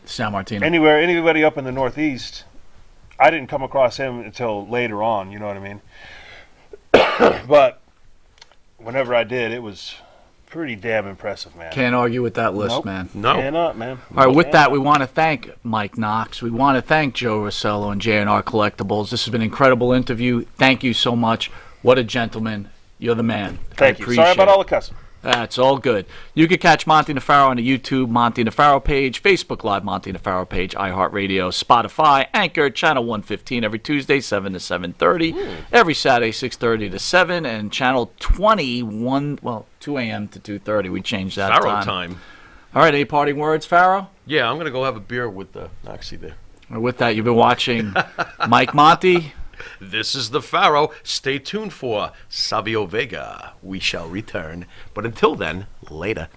San Martino. Anybody up in the Northeast, I didn't come across him until later on. You know what I mean? But whenever I did, it was pretty damn impressive, man. Can't argue with that list, Nope. man. No. Cannot, man. All right, with that, we want to thank Mike Knox. We want to thank Joe Rossello and J&R Collectibles. This has been an incredible interview. Thank you so much. What a gentleman. You're the man. Thank I you. appreciate Sorry about it. all the cussing. That's all good. You can catch Monty Nefaro on the YouTube Monty Nefaro page, Facebook Live Monty Nefaro page, iHeartRadio, Spotify, Anchor, Channel 115 every Tuesday, 7 to 7:30, every Saturday, 6:30 to 7, and Channel 21, 2 a.m. to 2:30. We changed that Pharaoh time. All right, any parting words, Pharaoh? Yeah, I'm going to go have a beer with Noxie there. With that, you've been watching Mike Monty. This is the Pharaoh. Stay tuned for Savio Vega. We shall return. But until then, later.